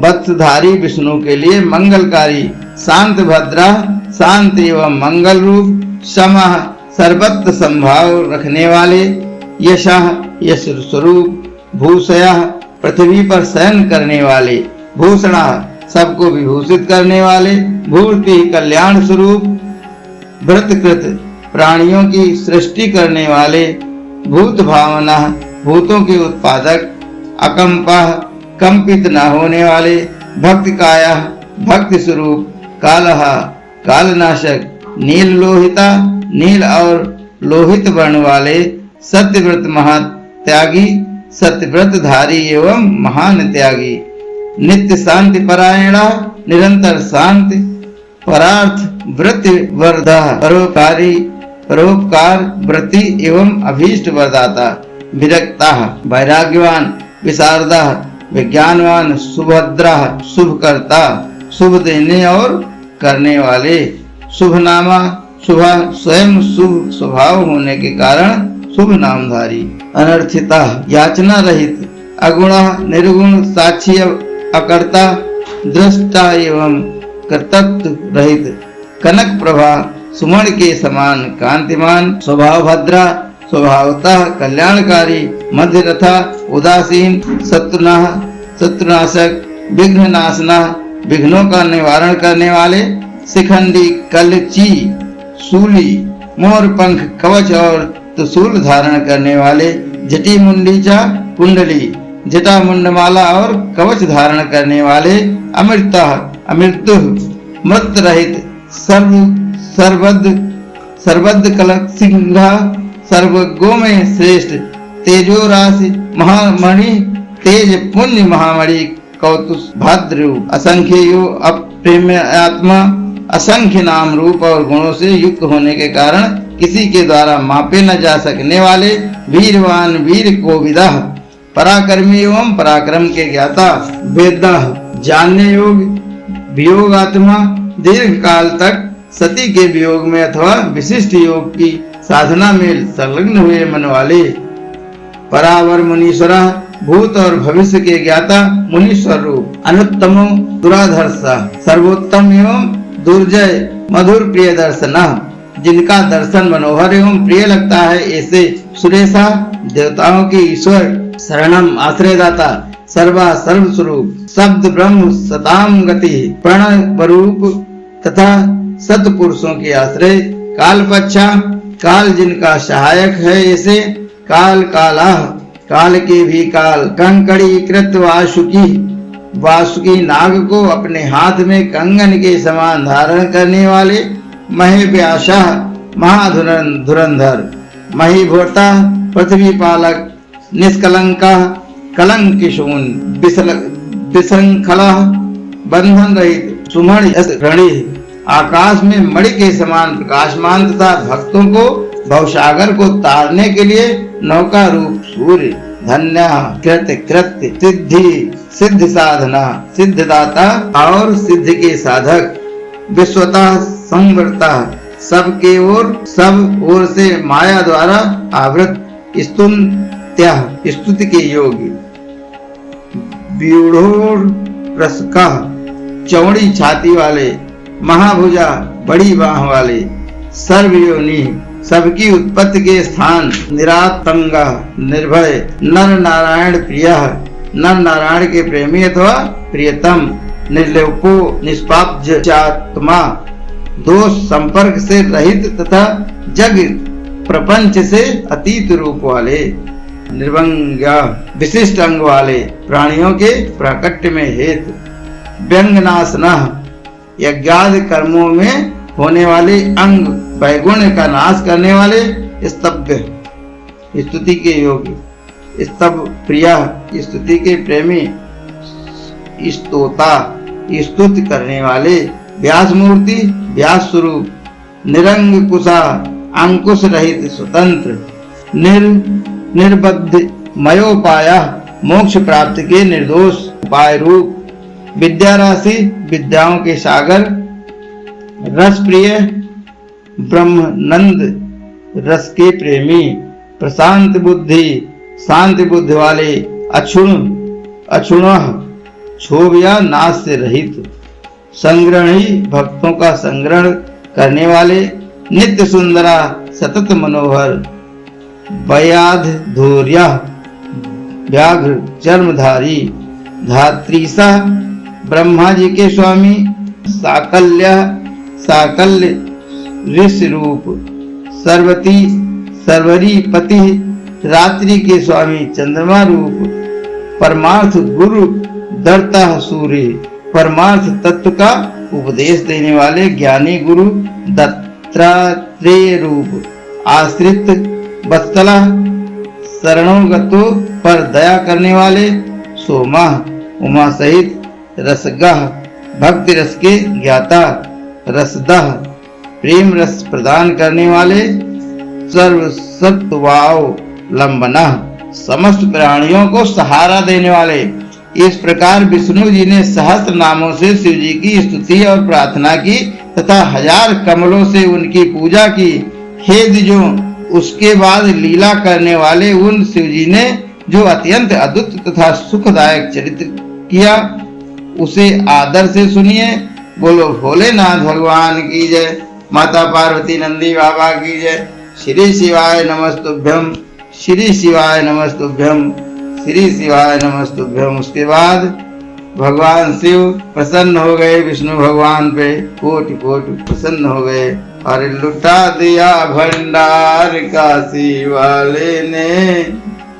वत्सधारी विष्णु के लिए मंगलकारी, शांत भद्रा शांत एवं मंगल रूप, समः सर्वत्र संभाव रखने वाले, यशः यश स्वरूप, भूषयः पृथ्वी पर शयन करने वाले, भूषणः सबको विभूषित करने वाले, भूति कल्याण स्वरूप, व्रतकृत प्राणियों की सृष्टि करने वाले, भूत भावना भूतों के उत्पादक, अकंपा कंपित न होने वाले, भक्ति काया भक्ति स्वरूप, कालः कालनाशक, नील लोहिता नील और लोहित वर्ण वाले, सत्यव्रत महात्यागी सत्यव्रत धारी एवं महान त्यागी, नित्य शांति परायणा निरंतर शांति, परार्थ वृत्ति वरदा परोपकारी परोपकार व्रति एवं अभीष्ट वरदाता, विरक्ता वैराग्यवान, विशारदा विज्ञानवान, सुभद्रा शुभकर्ता शुभ देने और करने वाले, शुभनामा शुभ स्वयं शुभ स्वभाव होने के कारण शुभ नामधारी, अनर्थिता याचना रहित, अगुणा निर्गुण, साक्षी अकर्ता, दृष्टा एवं कर्तृत्व रहित, कनक प्रभा सुमन के समान कांतिमान, स्वभाव भद्रा स्वभावतः कल्याणकारी, मध्यरथा उदासीन, शत्रुनाशक, विघ्न नाशना विघ्नों का निवारण करने वाले, शिखंडी कलची सूली, मोर पंख कवच और त्रिशूल धारण करने वाले, जटी मुंडीचा कुंडली, जटा मुंडमाला और कवच धारण करने वाले, अमृता अमृतु मृत रहित, सर्वद कलक सिंहा, सर्वगो में श्रेष्ठ, तेजो राशि महामणि, तेज पुण्य महामणि, कौतुष भाद्र, असंख्य यो अप्रेम्य आत्मा, असंख्य नाम रूप और गुणों से युक्त होने के कारण किसी के द्वारा मापे न जा सकने वाले, वीरवान वीर को विदा, पराक्रमी एवं पराक्रम के ज्ञाता, वेद जानने योग्य, वियोग आत्मा, दीर्घ काल तक सती के वियोग में अथवा विशिष्ट योग की साधना में संलग्न हुए मन वाले, परावर मुनीश्वरा भूत और भविष्य के ज्ञाता मुनि स्वरूप, अनुत्तमो दुराधर्षा, सर्वोत्तम एवं दुर्जय मधुर प्रिय दर्शना, जिनका दर्शन मनोहर एवं प्रिय लगता है, ऐसे सुरेशा, देवताओं के ईश्वर, शरणम आश्रयदाता, सर्वा सर्व स्वरूप, शब्द ब्रह्म सताम गति, प्रणव स्वरूप तथा सत्पुरुषों के आश्रय, कालपच्छा, काल जिनका सहायक है, ऐसे काल काला, काल के भी काल, कंकड़ी कृत वासुकी, वासुकी नाग को अपने हाथ में कंगन के समान धारण करने वाले, महिव्यासा, महाधुरंधर, महिभोता, पृथ्वी पालक, निष्कलंका, कलंक शून, विशृंखला, बंधन रहित, सुमण ऋणी, आकाश में मणि के समान प्रकाशमान तथा भक्तों को भवसागर को तारने के लिए नौका रूप सूर्य, धन्य कृत्य कृत्य, सिद्धि सिद्ध साधना, सिद्धदाता और सिद्धि के साधक, विश्वता संवरता, सबके ओर सब ओर से माया द्वारा आवृत, स्तुत्या स्तुति के योगी, व्यूढ़ोर रसका, चौड़ी छाती वाले, महाभुजा बड़ी बाह वाले, सर्वयोनि सबकी उत्पत्ति के स्थान, निरातंगा निर्भय, नर नारायण प्रिय, नर नारायण के प्रेमी अथवा प्रियतम, निर्लेपो निष्पाप्यात्मा, दोष संपर्क से रहित तथा जग प्रपंच से अतीत रूप वाले, निर्वंग्या विशिष्ट अंग वाले, प्राणियों के प्राकट्य में हेतु, व्यंगनाशना यज्ञादि कर्मों में होने वाले अंग, वैगुण्य का नाश करने वाले, स्तब्ध स्तुति के योगी, स्तब प्रिया स्तुति के प्रेमी, स्तोता स्तुति करने वाले, व्यास मूर्ति व्यास स्वरूप, निरंग कुशा अंकुश रहित स्वतंत्र, निर्बद्ध मयोपाया मोक्ष प्राप्ति के निर्दोष उपाय रूप, विद्या राशि विद्याओं के सागर, रस प्रिय ब्रह्मनंद रस के प्रेमी, प्रशांत बुद्धि शांति बुद्धि वाले, अक्षुण अक्षुणः क्षोभ या नाश से रहित, संग्रही भक्तों का संग्रहण करने वाले, नित्य सुंदरा सतत मनोहर, व्याध धूर्या व्याघ्र चर्मधारी, धात्रीसा ब्रह्मा जी के स्वामी, साकल्य ऋषि रूप, सर्वती सर्वरी पति रात्रि के स्वामी चंद्रमा रूप, परमार्थ गुरु दर्ता सूर्य, परमार्थ तत्व का उपदेश देने वाले ज्ञानी गुरु दत्तात्रेय रूप, आश्रित वत्सला शरणोगतो पर दया करने वाले, सोमा उमा सहित, रसगह भक्ति रस के ज्ञाता, रसदह प्रेम रस प्रदान करने वाले, सर्वसत्वाव लंबना समस्त प्राणियों को सहारा देने वाले। इस प्रकार विष्णु जी ने सहस्त्र नामों से शिव जी की स्तुति और प्रार्थना की तथा 1000 कमलों से उनकी पूजा की। हे द्विजों, उसके बाद लीला करने वाले उन शिव जी ने जो अत्यंत अद्भुत तथा सुखदायक चरित्र किया, उसे आदर से सुनिए। बोलो भोलेनाथ भगवान की जय, माता पार्वती नंदी बाबा की जय। श्री शिवाय नमस्तुभ्यम, श्री शिवाय नमस्तुभ्यम, श्री शिवाय नमस्तुभ्यम। उसके बाद भगवान शिव प्रसन्न हो गए विष्णु भगवान पे, कोटि कोटि प्रसन्न हो गए। और लुटा दिया भंडार काशी वाले ने,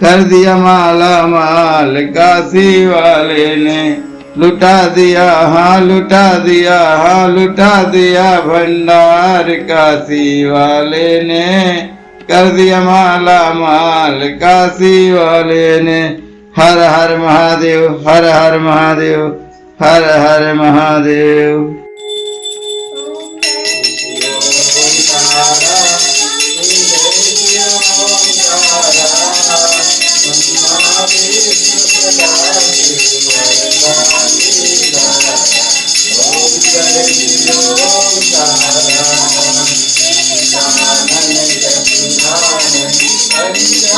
कर दिया माला माल काशी वाले ने, लुटा दिया हाँ लुटा दिया हाँ लुटा दिया भंडार काशी वाले ने, कर दिया माला माल काशी वाले ने। हर हर महादेव, हर हर महादेव, हर हर महादेव।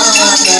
Hare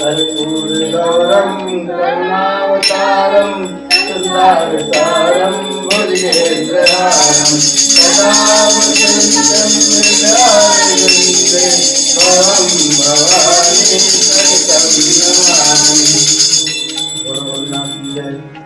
कर्पूरगौरं करुणावतारं संसारसारं भुजगेन्द्रहारं सदा